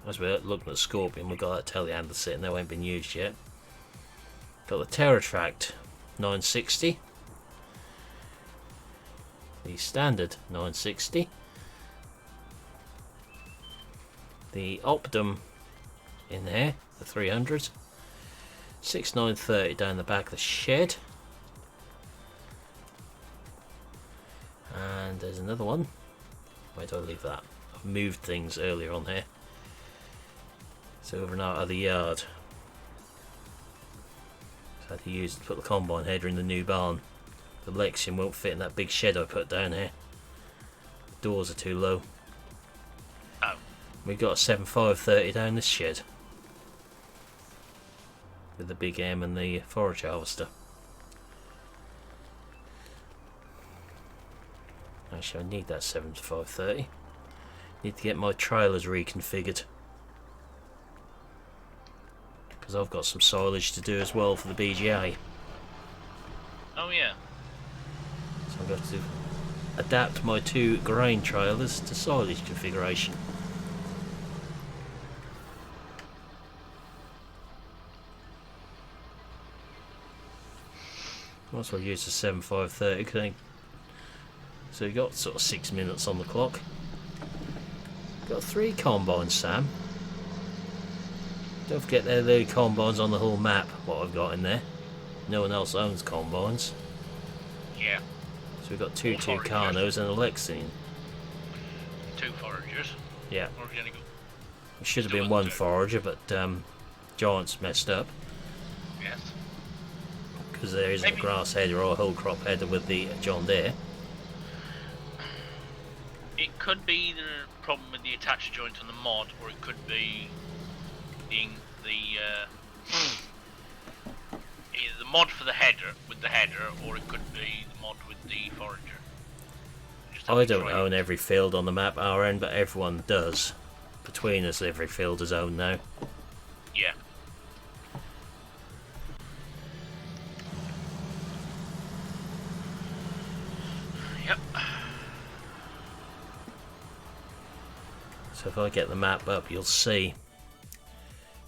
Speaker 1: as we're looking at Scorpion, we've got that telehandler sitting there, ain't been used yet. Got the TerraTract 960. The standard 960. The Optum in there, the 300. 6930 down the back of the shed. And there's another one. Where do I leave that? I've moved things earlier on here. It's over and out of the yard. So I had to use to put the combine header in the new barn. The Lexion won't fit in that big shed I put down here. The doors are too low.
Speaker 3: Oh.
Speaker 1: We got a 7530 down this shed. With the big M and the forage harvester. Actually, I need that 7530. Need to get my trailers reconfigured. Because I've got some silage to do as well for the BGA.
Speaker 3: Oh yeah.
Speaker 1: So I'm going to adapt my 2 grain trailers to silage configuration. Might as well use the 7530. So you got sort of 6 minutes on the clock. Got 3 combines, Sam. Don't forget they're the combines on the whole map, what I've got in there. No one else owns combines.
Speaker 3: Yeah.
Speaker 1: So we've got 2
Speaker 3: Or
Speaker 1: Tucanos and a Lexion.
Speaker 3: 2 foragers.
Speaker 1: Yeah.
Speaker 3: Or have you only got...
Speaker 1: It should have been
Speaker 3: Still
Speaker 1: 1
Speaker 3: 2.
Speaker 1: forager, but Giant's messed up.
Speaker 3: Yes.
Speaker 1: Because there isn't a
Speaker 3: Maybe-
Speaker 1: grass header or a whole crop header with the John Deere.
Speaker 3: It could be the problem with the attach joint on the mod, or it could be either the mod for the header with the header, or it could be the mod with the forager. Just have
Speaker 1: I
Speaker 3: to
Speaker 1: don't
Speaker 3: try
Speaker 1: own
Speaker 3: it.
Speaker 1: every field on the map our end, but everyone does. Between us, every field is owned now.
Speaker 3: Yeah. Yep.
Speaker 1: So if I get the map up, you'll see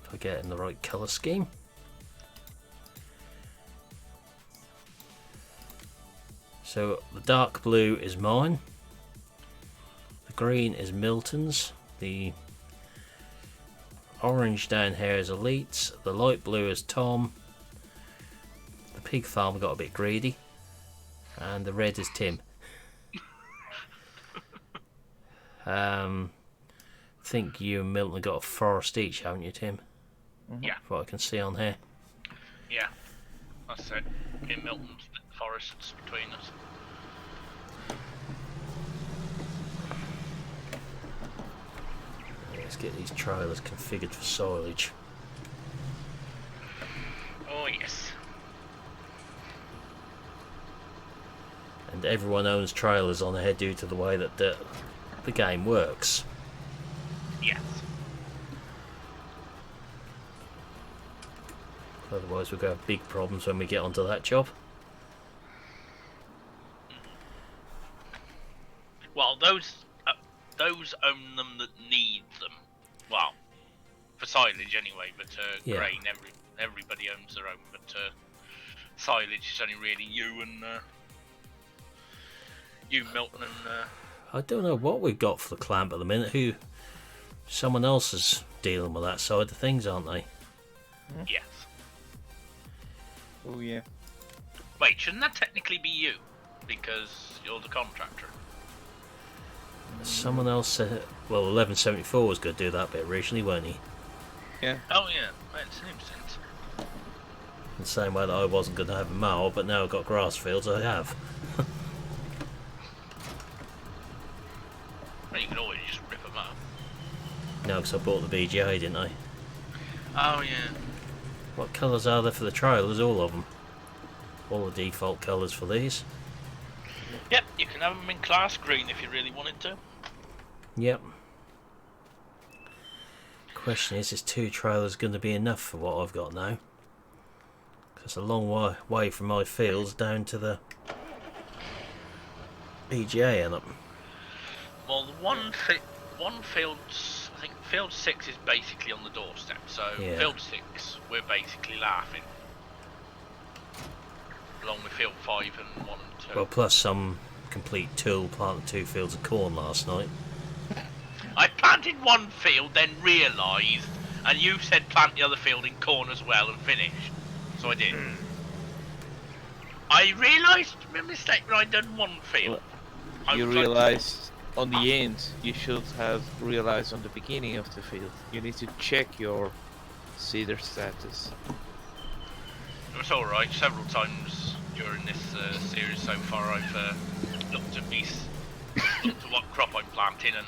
Speaker 1: if I get it in the right colour scheme. So the dark blue is mine, the green is Milton's, the orange down here is Elite's, the light blue is Tom, the pig farm got a bit greedy, and the red is Tim. I think you and Milton got a forest each, haven't you, Tim?
Speaker 3: Yeah.
Speaker 1: From what I can see on here.
Speaker 3: Yeah. That's it. In Milton's forests between us.
Speaker 1: Let's get these trailers configured for silage.
Speaker 3: Oh yes.
Speaker 1: And everyone owns trailers on here due to the way that the game works.
Speaker 3: Yes.
Speaker 1: Otherwise we're going to have big problems when we get onto that job.
Speaker 3: Well, those own them that need them. Well, for silage anyway, but
Speaker 1: Yeah.
Speaker 3: grain, everybody owns their own. But silage is only really you and you, Milton, and
Speaker 1: I don't know what we've got for the clamp at the minute. Someone else is dealing with that side of things, aren't they?
Speaker 3: yes.
Speaker 2: Oh yeah.
Speaker 3: Wait, shouldn't that technically be you? Because you're the contractor.
Speaker 1: Someone else said, well, 1174 was going to do that bit originally, weren't he?
Speaker 2: Yeah.
Speaker 3: Oh yeah, that seems sense.
Speaker 1: In the same way that I wasn't going to have a mower, but now I've got grass fields, I have.
Speaker 3: Well, you can always just rip them up.
Speaker 1: No, because I bought the BGA, didn't I?
Speaker 3: Oh yeah.
Speaker 1: What colours are there for the trailers? All of them. All the default colours for these.
Speaker 3: Yep, you can have them in class green if you really wanted to.
Speaker 1: Yep. Question is 2 trailers going to be enough for what I've got now? It's a long way from my fields down to the BGA and up.
Speaker 3: Well, the one field's, I think field 6 is basically on the doorstep, so
Speaker 1: Yeah.
Speaker 3: field 6 we're basically laughing. Along with field 5 and 1 and 2.
Speaker 1: Well, plus some complete tool planting 2 fields of corn last night.
Speaker 3: I planted one field, then realised, and you said plant the other field in corn as well and finish. So I did. I realised my mistake when I'd done one field. I
Speaker 2: You
Speaker 3: was like,
Speaker 2: realised on the end, you should have realized on the beginning of the field. You need to check your seeder status.
Speaker 3: It's alright. Several times during this series so far, I've looked at what crop I'm planting, and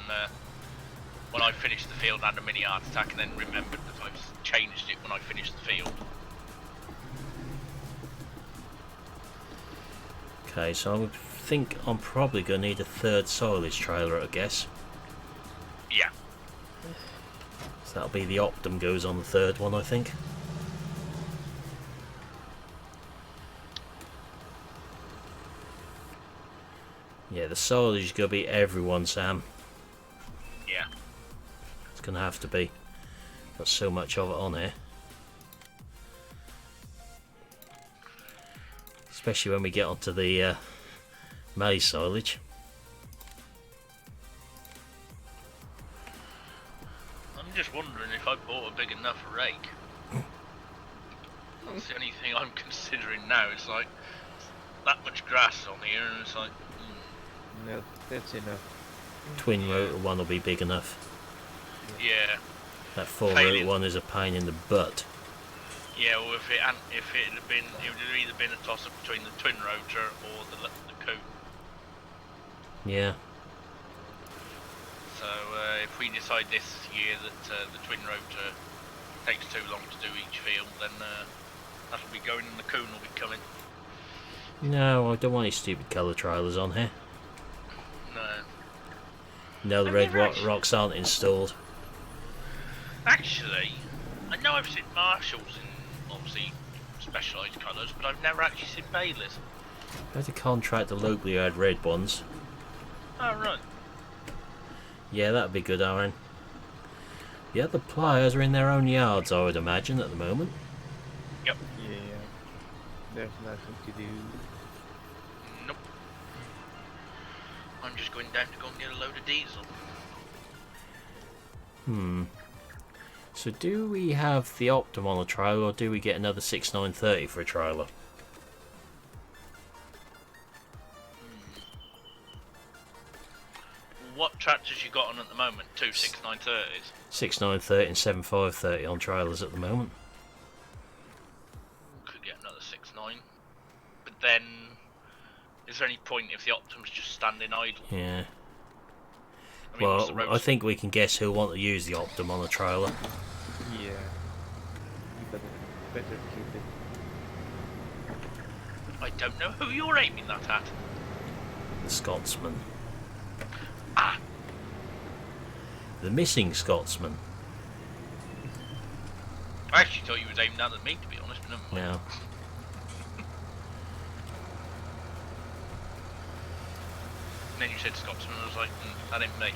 Speaker 3: when I finished the field, I had a mini heart attack, and then remembered that I've changed it when I finished the field.
Speaker 1: Okay, so I think I'm probably going to need a third silage trailer, I guess.
Speaker 3: Yeah.
Speaker 1: So that'll be the Optum goes on the third one, I think. Yeah, the silage is going to be everyone, Sam.
Speaker 3: Yeah.
Speaker 1: It's going to have to be. Got so much of it on here. Especially when we get onto the maize silage.
Speaker 3: I'm just wondering if I bought a big enough rake. That's the only thing I'm considering now. It's like that much grass on here, and it's like.
Speaker 2: No, that's enough.
Speaker 1: Twin rotor one will be big enough.
Speaker 3: Yeah.
Speaker 1: That four rotor one is a pain in the butt.
Speaker 3: Yeah, well, if it had been, it would have either been a toss up between the twin rotor or the coupe.
Speaker 1: Yeah.
Speaker 3: So if we decide this year that the twin rotor takes too long to do each field, then that'll be going and the coon will be coming.
Speaker 1: No, I don't want any stupid colour trailers on here.
Speaker 3: No.
Speaker 1: No, the red rocks aren't installed.
Speaker 3: Actually, I know I've seen Marshalls in obviously specialised colours, but I've never actually seen Baileys.
Speaker 1: I had a contractor locally who had red ones.
Speaker 3: Oh, right.
Speaker 1: Yeah, that'd be good, Aaron. The other pliers are in their own yards, I would imagine, at the moment.
Speaker 3: Yep.
Speaker 2: Yeah. There's nothing to do.
Speaker 3: Nope. I'm just going down to go and get a load of diesel.
Speaker 1: So do we have the Optum on a trailer, or do we get another 6930 for a trailer?
Speaker 3: What tractors you got on at the moment? Two 6930s?
Speaker 1: 6930 and 7530 on trailers at the moment.
Speaker 3: Could get another 69. But then, is there any point if the Optum's just standing idle?
Speaker 1: Yeah.
Speaker 3: I mean, what's the
Speaker 1: Well,
Speaker 3: road
Speaker 1: I think we can guess who'll want to use the Optum on a trailer.
Speaker 2: Yeah. You better keep it.
Speaker 3: I don't know who you're aiming that at.
Speaker 1: The Scotsman.
Speaker 3: Ah!
Speaker 1: The missing Scotsman.
Speaker 3: I actually thought you was aiming that at me, to be honest, but never mind.
Speaker 1: Now,
Speaker 3: And then you said Scotsman, and I was like, that ain't me.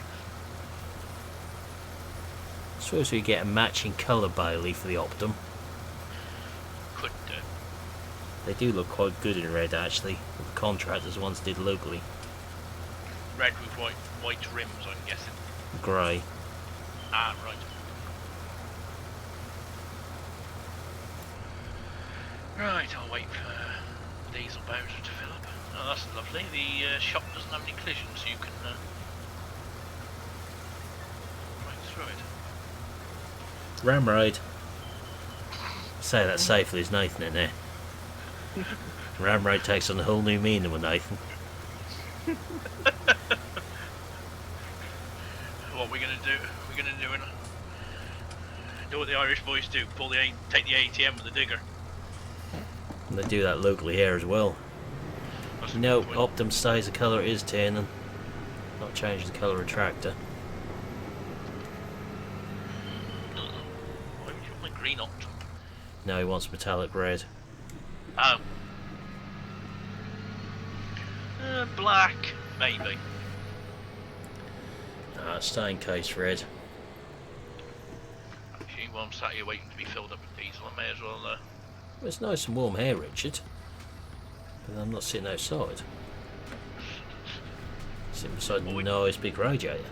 Speaker 1: I suppose we get a matching colour Bailey for the Optum.
Speaker 3: Could do.
Speaker 1: They do look quite good in red, actually. The contractors once did locally.
Speaker 3: Red with white rims, I'm guessing.
Speaker 1: Grey.
Speaker 3: Ah, right. Right, I'll wait for the diesel Bowser to fill up. Oh, that's lovely. The shop doesn't have any collisions, so you can right through it.
Speaker 1: Ramride. Say that safely, there's Nathan in there. Ramride takes on a whole new meaning with Nathan.
Speaker 3: What we're gonna do? We're gonna do what the Irish boys do: take the ATM with the digger.
Speaker 1: And they do that locally here as well.
Speaker 3: That's a
Speaker 1: No,
Speaker 3: good point.
Speaker 1: Optum stays the colour it is turning. Not changing the colour of tractor.
Speaker 3: Why would you want my green Optum?
Speaker 1: Now he wants metallic red.
Speaker 3: Oh. Black, maybe.
Speaker 1: Stain case red.
Speaker 3: Actually, while I'm sat here waiting to be filled up with diesel, I may as well.
Speaker 1: It's nice and warm here, Richard. But I'm not sitting outside. Sitting beside a nice big radiator.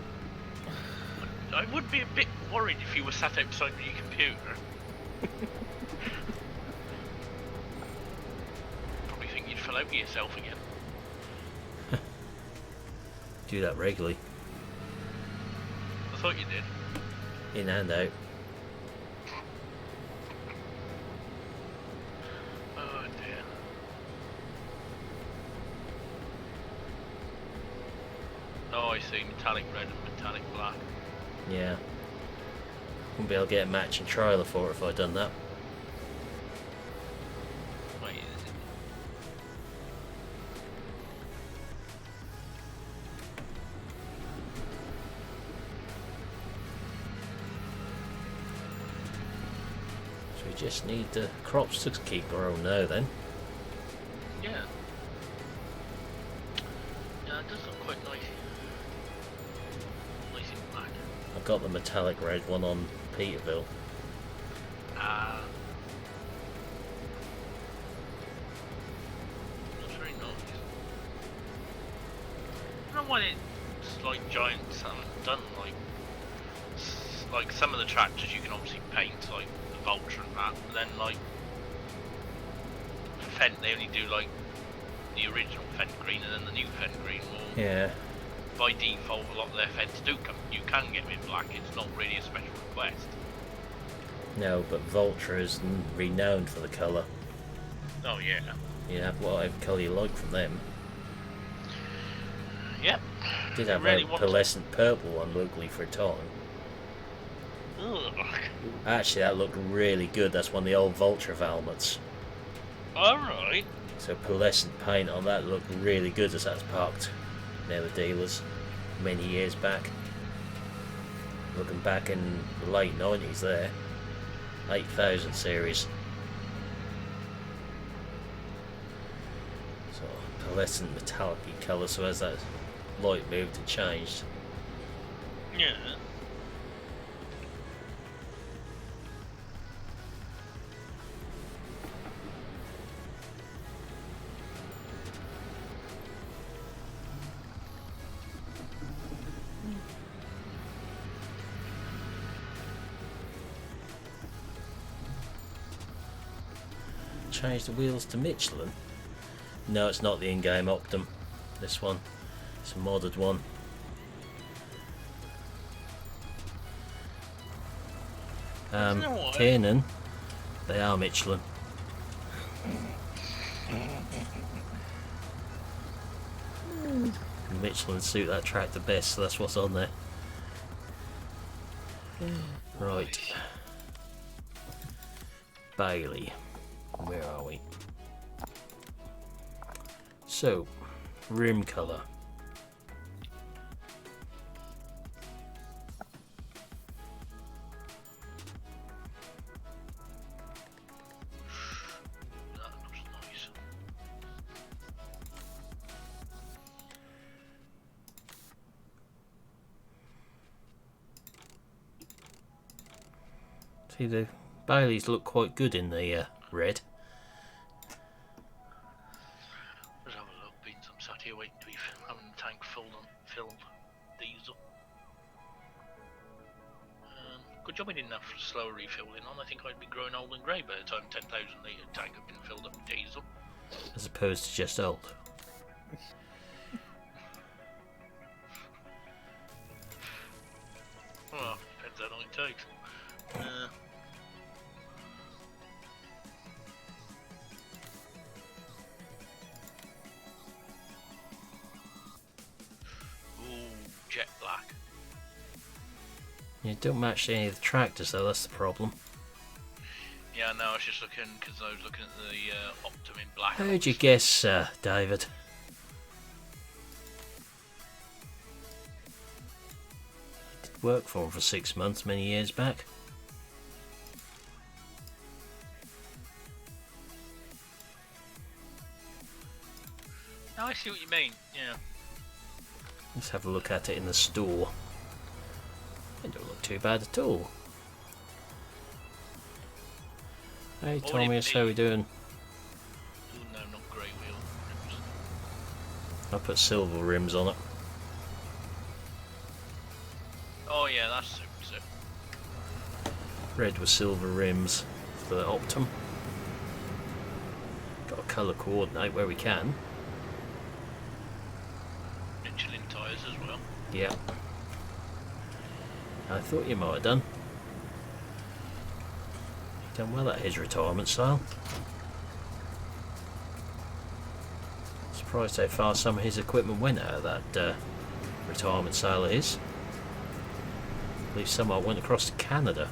Speaker 3: I would be a bit worried if you were sat outside with your computer. Probably think you'd fill out with yourself again.
Speaker 1: Do that regularly.
Speaker 3: thought you did.
Speaker 1: In and out.
Speaker 3: Oh dear. Oh, I see. Metallic red and metallic black.
Speaker 1: Yeah. Wouldn't be able to get a matching trailer for it if I'd done that.
Speaker 3: Wait, is it?
Speaker 1: So we just need the crops to keep growing now then.
Speaker 3: Yeah. Yeah, it does look quite nice. Nice in black.
Speaker 1: I've got the metallic red one on Peterville.
Speaker 3: That's very nice. I don't know why it's like Giants haven't done like some of the tractors you can obviously paint, like the Vulture and that, but then like Fent they only do like the original Fent green and then the new Fent green. Well,
Speaker 1: Yeah.
Speaker 3: by default a lot of their Fents do come. You can get them in black, it's not really a special request.
Speaker 1: No, but Vulture is renowned for the colour.
Speaker 3: Oh yeah.
Speaker 1: You have whatever colour you like from them.
Speaker 3: Yep.
Speaker 1: Did have
Speaker 3: Really
Speaker 1: a
Speaker 3: want
Speaker 1: pearlescent purple one locally for a time.
Speaker 3: Ugh.
Speaker 1: Actually, that looked really good. That's one of the old Vulture helmets.
Speaker 3: Alright.
Speaker 1: So pearlescent paint on that looked really good as that's parked near the dealers many years back. Looking back in the late 90s there. 8000 series. So pearlescent metallic colour, so as that light moved it changed.
Speaker 3: Yeah.
Speaker 1: Change the wheels to Michelin? No, it's not the in-game Optum. This one. It's a modded one. Kanan, they are Michelin. Michelin suit that track the best, so that's what's on there. Right. Bailey. Where are we? So, rim colour.
Speaker 3: That looks nice.
Speaker 1: See, the Baileys look quite good in the red.
Speaker 3: Let's have a look. Been some sat here waiting to be having the tank filled diesel. Good job we didn't have slower refilling on. I think I'd be growing old and grey by the time 10,000 litre tank had been filled up with diesel.
Speaker 1: As opposed to just old.
Speaker 3: Well, depends how long it takes. Jet black.
Speaker 1: You don't match any of the tractors though, that's the problem.
Speaker 3: Yeah, no, I was just looking because I was looking at the Optum in black.
Speaker 1: How'd you guess, David? I did work for him for 6 months many years back.
Speaker 3: Oh, I see what you mean. Yeah.
Speaker 1: Let's have a look at it in the store. It don't look too bad at all. Hey Tommy, how we doing?
Speaker 3: Oh no, not grey wheel rims.
Speaker 1: I put silver rims on it.
Speaker 3: Oh yeah, that's super sick.
Speaker 1: Red with silver rims for the Optum. Got to colour coordinate where we can.
Speaker 3: Michelin tyres as well.
Speaker 1: Yeah. I thought you might have done. You've done well at his retirement sale. Surprised how far some of his equipment went out of that retirement sale of his. I believe some of it went across to Canada.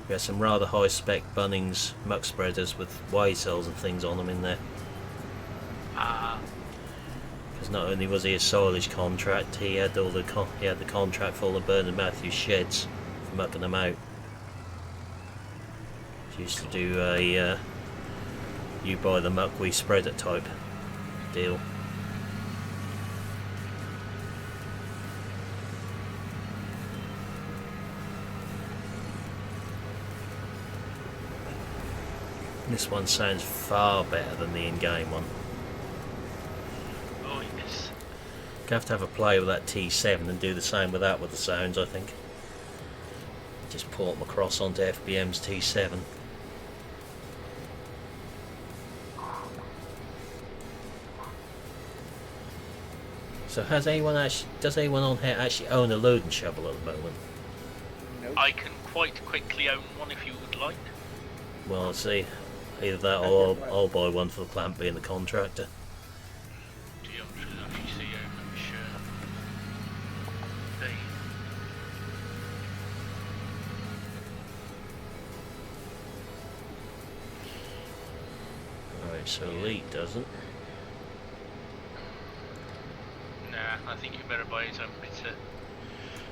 Speaker 1: We had some rather high spec Bunnings muck spreaders with wave cells and things on them in there. Because not only was he a silage contract, he had all the contract for all the Bernard Matthews sheds for mucking them out. He used to do a you buy the muck, we spread it type deal. This one sounds far better than the in-game one.
Speaker 3: Oh yes.
Speaker 1: You have to have a play with that T7 and do the same with that with the sounds, I think. Just port them across onto FBM's T7. So does anyone on here actually own a loading shovel at the moment?
Speaker 2: Nope.
Speaker 3: I can quite quickly own one if you would like.
Speaker 1: Well, I'll see. Either that or I'll buy one for the plant being the contractor.
Speaker 3: Do you actually see how much
Speaker 1: Right, so Elite doesn't.
Speaker 3: Nah, I think you better buy some.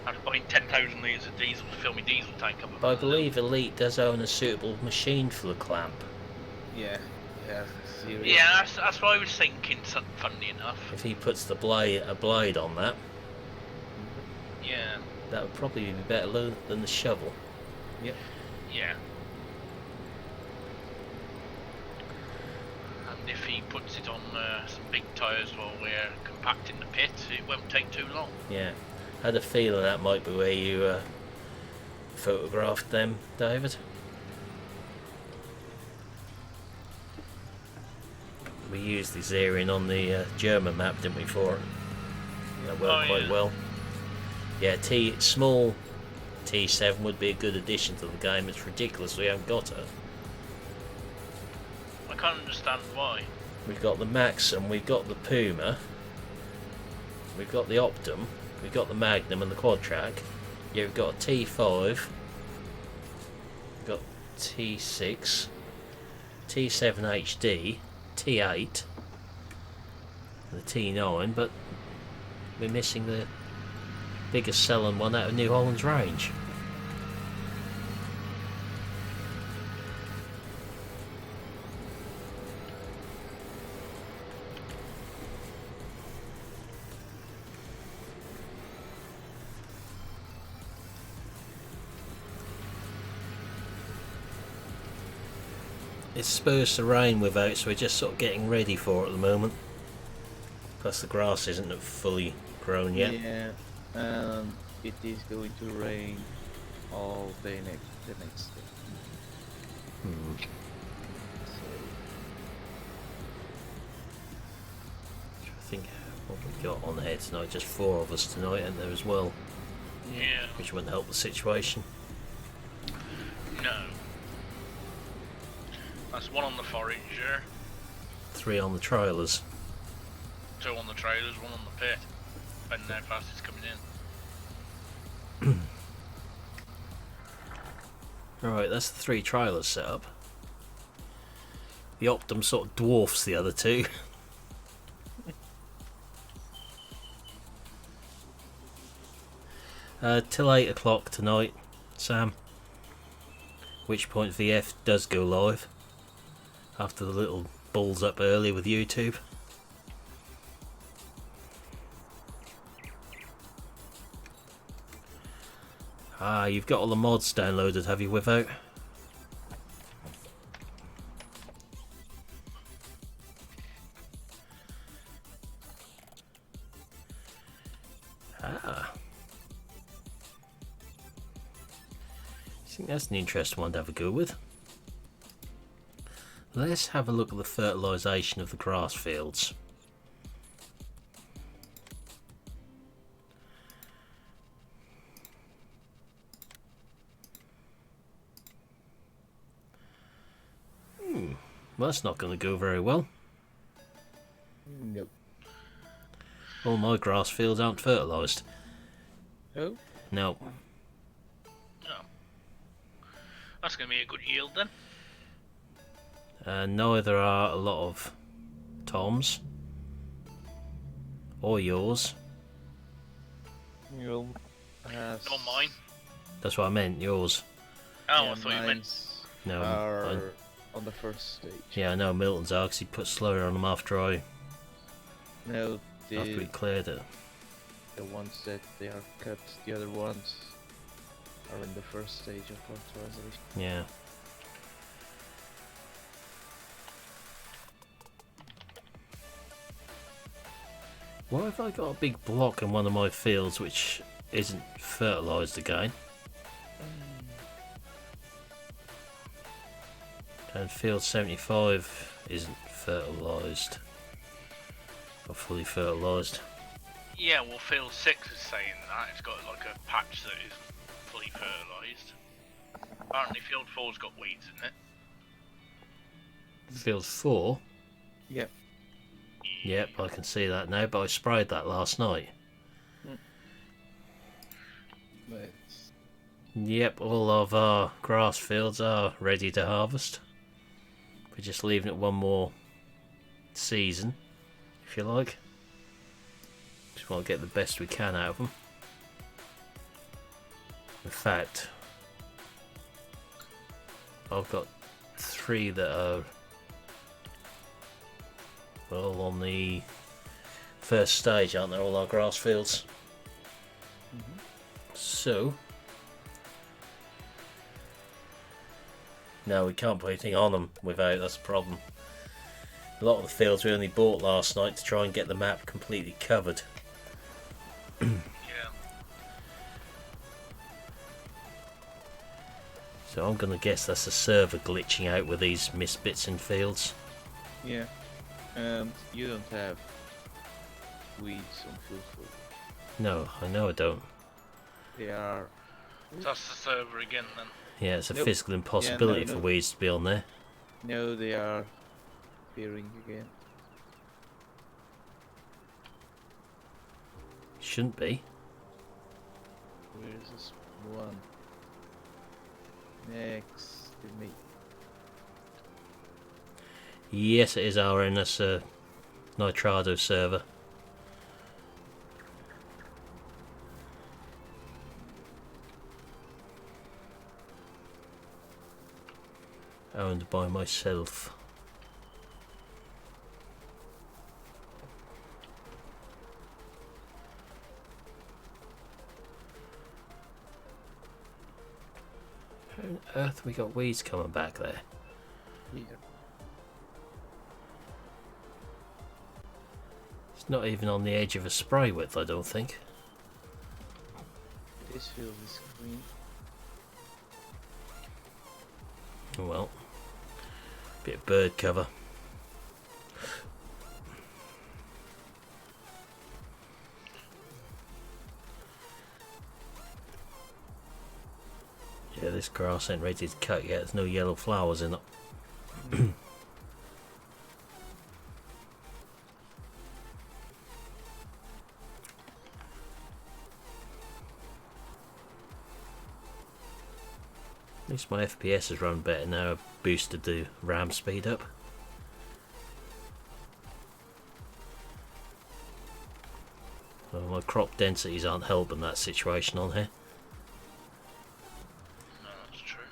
Speaker 3: After buying 10,000 litres of diesel to fill my diesel tank up.
Speaker 1: But I believe Elite does own a suitable machine for the clamp.
Speaker 2: Yeah. Serious.
Speaker 3: Yeah, that's what I was thinking, funny enough.
Speaker 1: If he puts a blade on that,
Speaker 3: Yeah.
Speaker 1: that would probably be better than the shovel.
Speaker 2: Yep.
Speaker 3: Yeah. And if he puts it on some big tyres while we're compacting the pit, it won't take too long.
Speaker 1: Yeah. I had a feeling that might be where you photographed them, David. We used the Xerion on the German map, didn't we, for it? That worked quite well. Yeah, small T7 would be a good addition to the game. It's ridiculous we haven't got it.
Speaker 3: I can't understand why.
Speaker 1: We've got the Maxim, we've got the Puma, we've got the Optum, we've got the Magnum and the Quad Track. Yeah, we've got a T5, we've got T6, T7 HD, T8, and the T9, but we're missing the biggest selling one out of New Holland's range. It's supposed to rain without, so we're just sort of getting ready for it at the moment. Plus the grass isn't fully grown yet.
Speaker 2: Yeah, it is going to rain all day the next day.
Speaker 1: I think what we got on here tonight, just 4 of us tonight, and there as well.
Speaker 3: Yeah.
Speaker 1: Which wouldn't help the situation.
Speaker 3: No. That's 1 on the forager,
Speaker 1: 3 on the trailers.
Speaker 3: 2 on the trailers, 1 on the pit. Depending how fast it's coming in.
Speaker 1: Alright, that's the 3 trailers set up. The Optum sort of dwarfs the other 2. Till 8 o'clock tonight, Sam. Which point VF does go live. After the little balls up earlier with YouTube. Ah, you've got all the mods downloaded, have you, Without? Ah. I think that's an interesting one to have a go with. Let's have a look at the fertilisation of the grass fields. Well, that's not going to go very well.
Speaker 2: Nope.
Speaker 1: All my grass fields aren't fertilised.
Speaker 2: Oh?
Speaker 1: No.
Speaker 3: Oh. That's going to be a good yield then.
Speaker 1: Neither are a lot of Tom's. Or yours.
Speaker 2: You'll
Speaker 3: Not mine.
Speaker 1: That's what I meant, yours.
Speaker 3: Oh, I thought you meant...
Speaker 2: mine's
Speaker 1: No,
Speaker 2: are on the first stage.
Speaker 1: yeah, I know Milton's are, 'cause he put slurry on them after we
Speaker 2: No,
Speaker 1: cleared it.
Speaker 2: the ones that they are cut, the other ones are in the first stage of fertilization.
Speaker 1: Yeah. Why have I got a big block in one of my fields which isn't fertilised again? And field 75 isn't fertilised. Or fully fertilised.
Speaker 3: Yeah, well, field 6 is saying that. It's got like a patch that is fully fertilised. Apparently field 4's got weeds in it.
Speaker 1: Field 4?
Speaker 2: Yep.
Speaker 1: Yep, I can see that now, but I sprayed that last night.
Speaker 2: But
Speaker 1: Yep, all of our grass fields are ready to harvest. We're just leaving it one more season, if you like. Just want to get the best we can out of them. In fact, I've got 3 that are all on the first stage, aren't they? All our grass fields. So, no, we can't put anything on them without, that's a problem. A lot of the fields we only bought last night to try and get the map completely covered.
Speaker 3: Yeah.
Speaker 1: So I'm going to guess that's a server glitching out with these missed bits in fields.
Speaker 2: yeah, and you don't have weeds on field 4.
Speaker 1: No, I know I don't.
Speaker 2: They are.
Speaker 3: That's the server again then.
Speaker 1: Yeah, it's a
Speaker 2: Nope.
Speaker 1: physical impossibility
Speaker 2: Yeah, no.
Speaker 1: for weeds to be on there.
Speaker 2: No, they are appearing again.
Speaker 1: Shouldn't be.
Speaker 2: Where is this one? Next to me.
Speaker 1: Yes, it is our NS Nitrado server. Owned by myself. How on earth we got weeds coming back there?
Speaker 2: Here.
Speaker 1: It's not even on the edge of a spray width, I don't think.
Speaker 2: This field is green.
Speaker 1: Oh well. Bit of bird cover. Yeah, this grass ain't ready to cut yet. There's no yellow flowers in it. At least my FPS has run better now. I've boosted the RAM speed up. Well, my crop densities aren't helping that situation on here.
Speaker 3: No, that's true.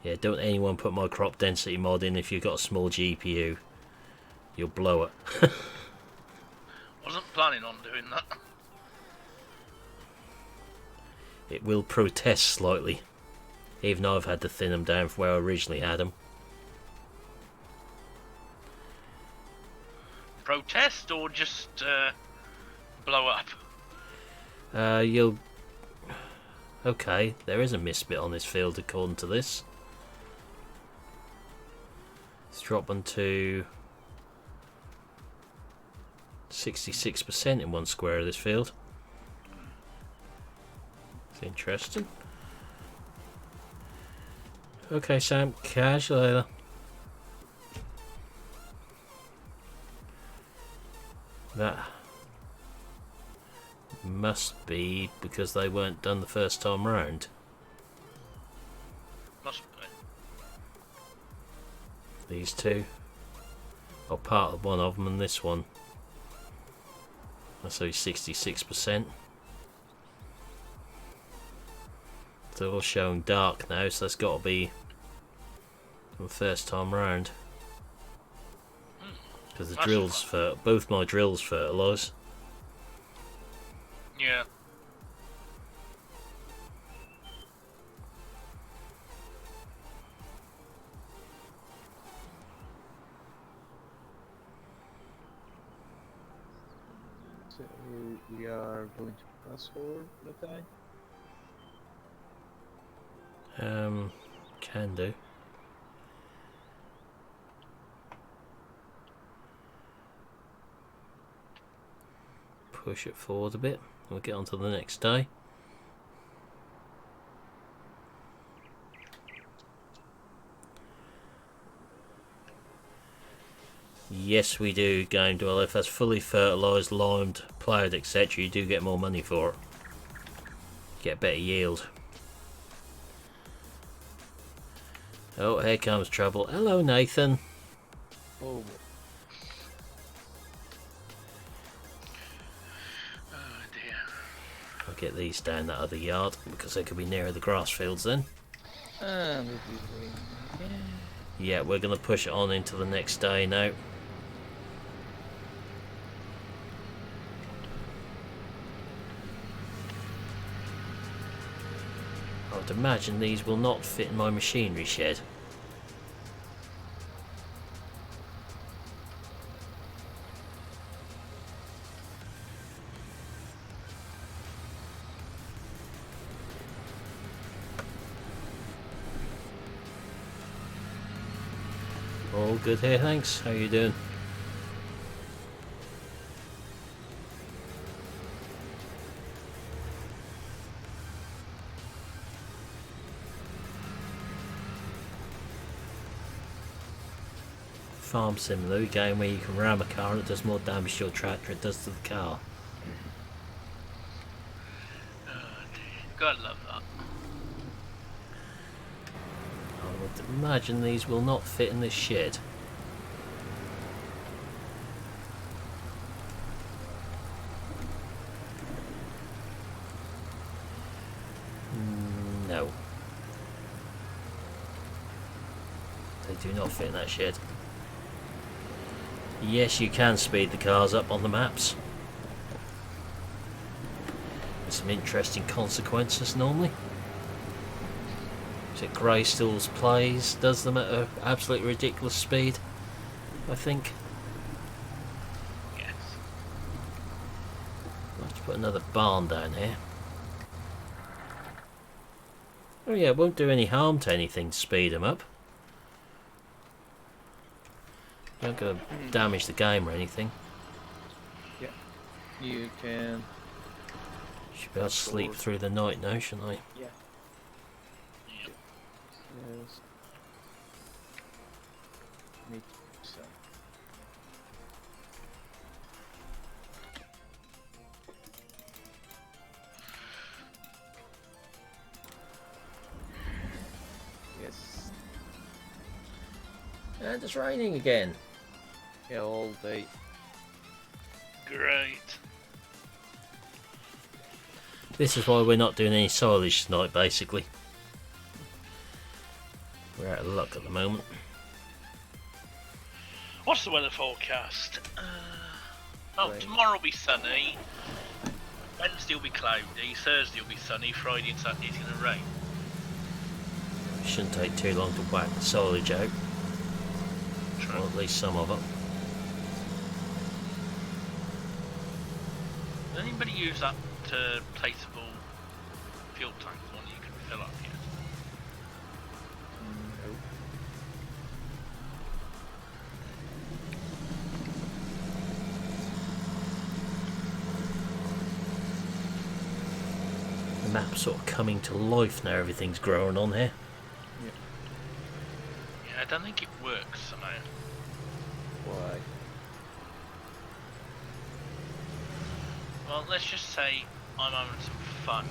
Speaker 1: Yeah, don't anyone put my crop density mod in if you've got a small GPU. You'll blow it.
Speaker 3: Wasn't planning on doing that.
Speaker 1: It will protest slightly. Even though I've had to thin them down from where I originally had them.
Speaker 3: Protest or just blow up?
Speaker 1: You'll... Okay, there is a misbit on this field according to this. It's dropping to 66% in one square of this field. It's interesting. Okay, Sam, catch you later. That must be because they weren't done the first time round.
Speaker 3: Must be.
Speaker 1: These two. Or part of one of them and this one. That's only 66%. They're all showing dark now, so that's got to be the first time round. Because the drills for both my drills fertilise.
Speaker 3: Yeah.
Speaker 2: So we are going to fast forward the time.
Speaker 1: Can do. Push it forward a bit. We'll get on to the next day. Yes, we do, Game Dweller. If that's fully fertilised, limed, ploughed, etc., you do get more money for it. Get better yield. Oh, here comes trouble. Hello, Nathan.
Speaker 2: Oh,
Speaker 3: Dear.
Speaker 1: I'll get these down that other yard because they could be nearer the grass fields then.
Speaker 2: and it is raining again.
Speaker 1: Yeah, we're going to push it on into the next day now. I would imagine these will not fit in my machinery shed. All good here, thanks. How you doing? Farm Simulator, a game where you can ram a car and it does more damage to your tractor than it does to the car.
Speaker 3: Oh dear. Gotta love that.
Speaker 1: I would imagine these will not fit in this shed. No. They do not fit in that shed. Yes, you can speed the cars up on the maps. With some interesting consequences normally. Is it Greystall's plays does them at an absolutely ridiculous speed, I think.
Speaker 3: Yes.
Speaker 1: I'll have to put another barn down here. Oh yeah, it won't do any harm to anything to speed them up. You're not going to damage the game or anything.
Speaker 2: Yeah, you can.
Speaker 1: Should be able to sleep through the night now, shouldn't I?
Speaker 2: Yeah.
Speaker 3: Yep.
Speaker 2: Yes. Make some. Yes.
Speaker 1: And it's raining again.
Speaker 2: Yeah, all day.
Speaker 3: Great.
Speaker 1: This is why we're not doing any silage tonight, basically. We're out of luck at the moment.
Speaker 3: What's the weather forecast? Oh,
Speaker 2: Right.
Speaker 3: tomorrow will be sunny. Wednesday will be cloudy. Thursday will be sunny. Friday and Saturday it's going to rain.
Speaker 1: It shouldn't take too long to whack the silage out.
Speaker 3: True.
Speaker 1: Or at least some of it.
Speaker 3: Does anybody use that placeable fuel tank, the one you can fill up yet?
Speaker 2: Nope.
Speaker 1: The map's sort of coming to life now, everything's growing on here.
Speaker 3: Yeah, I don't think it works somehow.
Speaker 2: Why?
Speaker 3: Well, let's just say I'm having some fun.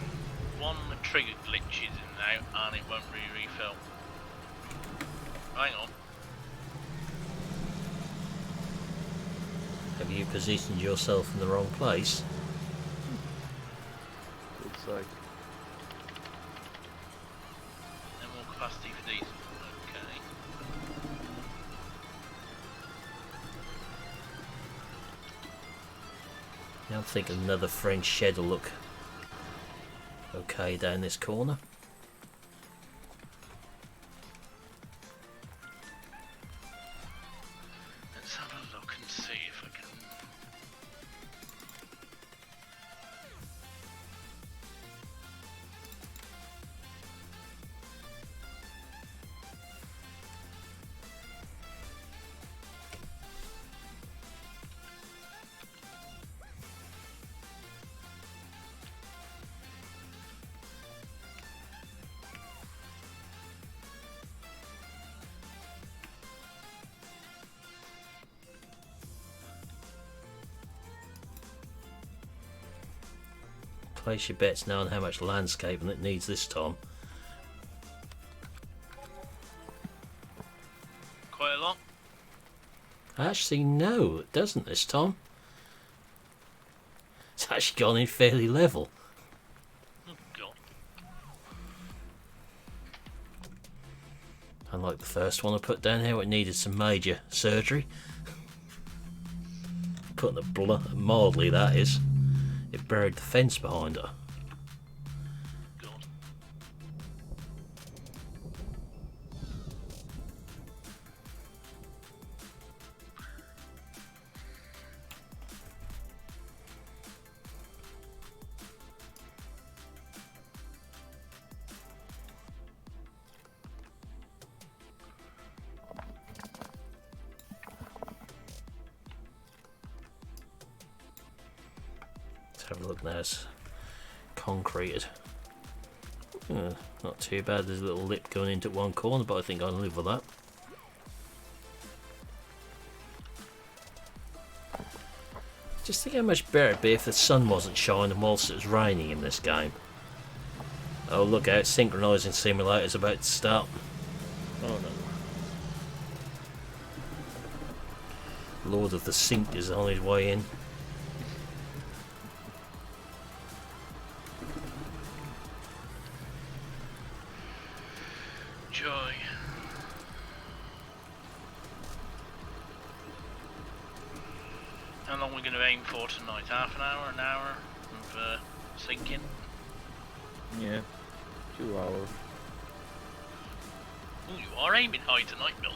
Speaker 3: One, the trigger glitches in now, and it won't refill. Hang on.
Speaker 1: Have you positioned yourself in the wrong place?
Speaker 2: Looks like.
Speaker 3: No more capacity for these. Okay.
Speaker 1: Now I'm thinking another French shed will look okay down this corner.
Speaker 3: Let's have a look and see if I can.
Speaker 1: Place your bets now on how much landscaping it needs this time.
Speaker 3: Quite a lot.
Speaker 1: Actually, no, it doesn't this time. It's actually gone in fairly level.
Speaker 3: Oh god.
Speaker 1: Unlike the first one I put down here, it needed some major surgery. Putting it mildly, that is. It buried the fence behind her.
Speaker 3: God.
Speaker 1: Let's have a look now. It's concreted. Not too bad. There's a little lip going into one corner, but I think I'll live with that. Just think how much better it'd be if the sun wasn't shining whilst it was raining in this game. Oh, look out, synchronising simulator's about to start.
Speaker 2: Oh no.
Speaker 1: Lord of the Sink is on his way in.
Speaker 3: Joy. How long are we going to aim for tonight? Half an hour of sinking?
Speaker 2: Yeah. 2 hours.
Speaker 3: Oh, you are aiming high tonight, Bill.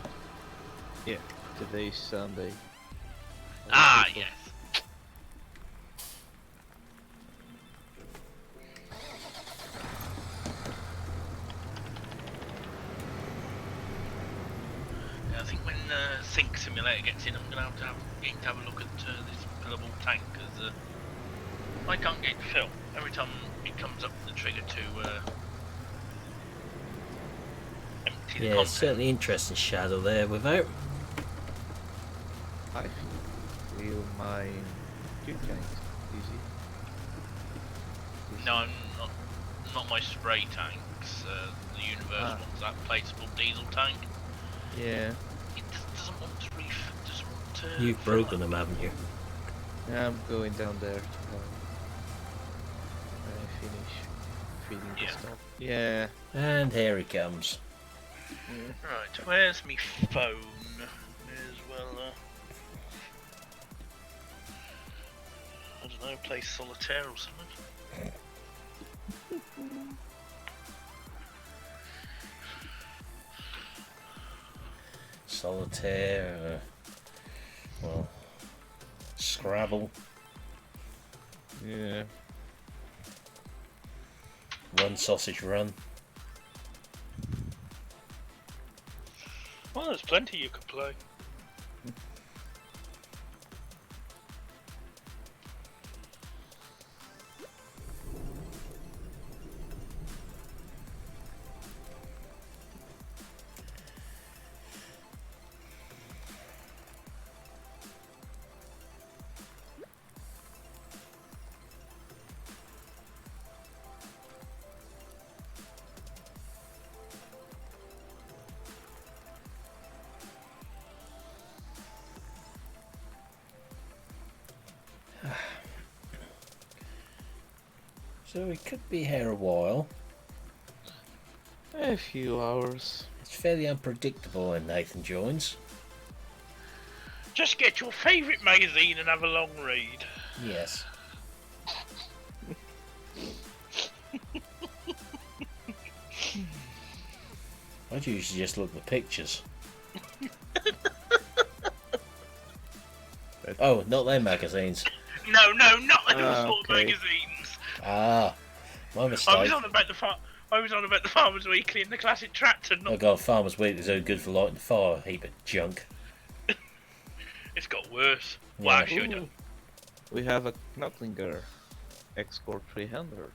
Speaker 2: Yeah. Today's Sunday.
Speaker 3: Ah, yes. I think when Sync Simulator gets in, I'm going to have a look at this pillable tank, because I can't get fill every time it comes up the trigger to empty the
Speaker 1: Yeah,
Speaker 3: content.
Speaker 1: certainly interesting shadow there without.
Speaker 2: I feel my two tanks easy.
Speaker 3: No, not my spray tanks, the universal ones, that placeable diesel tank.
Speaker 2: Yeah.
Speaker 3: It doesn't want to doesn't want to
Speaker 1: You've
Speaker 3: fill
Speaker 1: broken
Speaker 3: up.
Speaker 1: them, haven't you?
Speaker 2: I'm going down there to finish feeding the
Speaker 3: Yeah.
Speaker 2: stuff. Yeah.
Speaker 1: And here he comes.
Speaker 3: Right, where's me phone? May as well, I don't know, play solitaire or something.
Speaker 1: Solitaire, well, Scrabble,
Speaker 2: Yeah.
Speaker 1: Run Sausage Run.
Speaker 3: Well, there's plenty you could play.
Speaker 1: So we could be here a while.
Speaker 2: A few hours.
Speaker 1: It's fairly unpredictable when Nathan joins.
Speaker 3: Just get your favourite magazine and have a long read.
Speaker 1: Yes. I'd usually just look at the pictures. Oh, not their magazines.
Speaker 3: No, not those sort of
Speaker 2: okay.
Speaker 3: magazines.
Speaker 1: Ah, my mistake.
Speaker 3: I was on about the Farmers Weekly and the Classic Tractor.
Speaker 1: Oh god, Farmers Weekly is so good for lighting the fire. A heap of junk.
Speaker 3: It's got worse.
Speaker 1: Yeah.
Speaker 3: Well, actually,
Speaker 2: Ooh. We have a Knocklinger X-Core 300.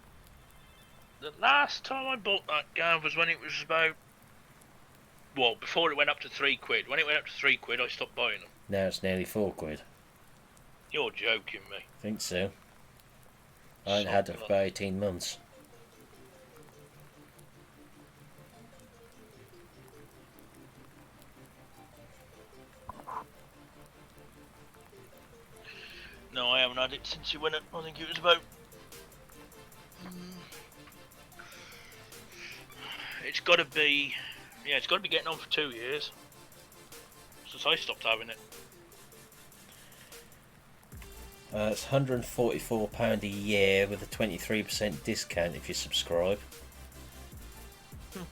Speaker 3: the last time I bought that gun was when it was about... Well, before it went up to £3. When it went up to £3, I stopped buying them.
Speaker 1: Now it's nearly £4.
Speaker 3: You're joking me.
Speaker 1: I think so. I ain't had it for about 18 months.
Speaker 3: No, I haven't had it since it went up. I think it was about... It's got to be... Yeah, it's got to be getting on for 2 years. Since I stopped having it.
Speaker 1: It's £144 a year with a 23% discount if you subscribe. Don't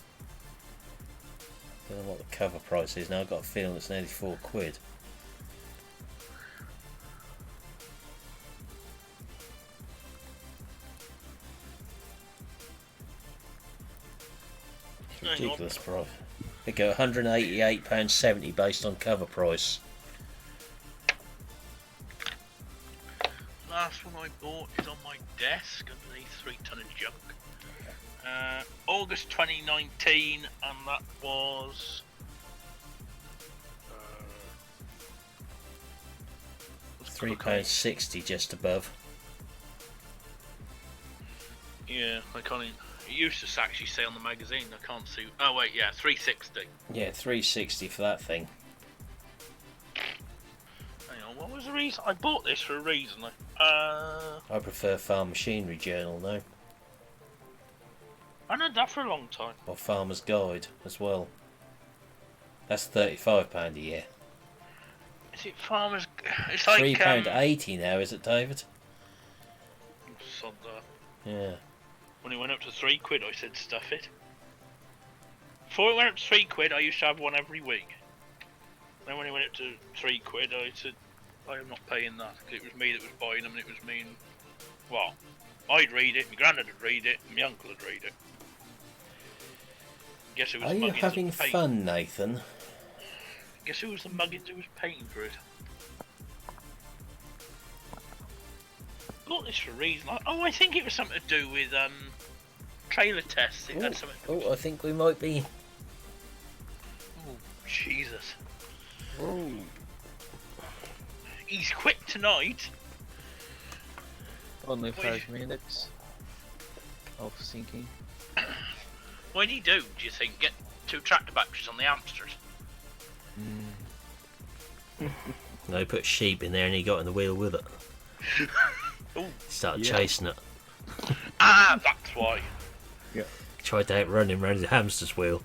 Speaker 1: know what the cover price is now. I've got a feeling it's nearly £4. Ridiculous price. They go £188.70 based on cover price.
Speaker 3: Last one I bought is on my desk underneath 3 ton of junk. August 2019, and that was
Speaker 1: £3.60 just above.
Speaker 3: Yeah, I can't even, it used to actually say on the magazine, I can't see. Oh wait, yeah, 360.
Speaker 1: Yeah, £3.60 for that thing.
Speaker 3: Hang on, what was the reason? I bought this for a reason.
Speaker 1: I prefer Farm Machinery Journal now,
Speaker 3: I had that for a long time.
Speaker 1: or Farmer's Guide as well. That's £35 a year.
Speaker 3: Is it Farmers? It's like
Speaker 1: £3.80 now, is it, David?
Speaker 3: sod that.
Speaker 1: Yeah.
Speaker 3: When it went up to £3, I said stuff it. Before it went up to £3, I used to have one every week. Then when it went up to £3, I said, I am not paying that, because it was me that was buying them, and it was me and... Well, I'd read it, my granddad would read it, and my uncle would read it. Guess who was
Speaker 1: Are
Speaker 3: the
Speaker 1: you
Speaker 3: muggins
Speaker 1: having
Speaker 3: that was paying?
Speaker 1: fun, Nathan?
Speaker 3: Guess who was the muggins who was paying for it? Got this for a reason. I think it was something to do with trailer tests. It had something.
Speaker 1: Oh, I think we might be.
Speaker 3: Oh, Jesus!
Speaker 2: Oh.
Speaker 3: He's quit tonight.
Speaker 2: Only
Speaker 3: Wait.
Speaker 2: 5 minutes of sinking.
Speaker 3: What did he do you think? Get 2 tractor batteries on the hamsters?
Speaker 1: No, he put sheep in there and he got in the wheel with it.
Speaker 3: Ooh.
Speaker 1: Started
Speaker 2: Yeah.
Speaker 1: chasing it.
Speaker 3: Ah, that's why.
Speaker 1: Tried to outrun him round the hamster's wheel.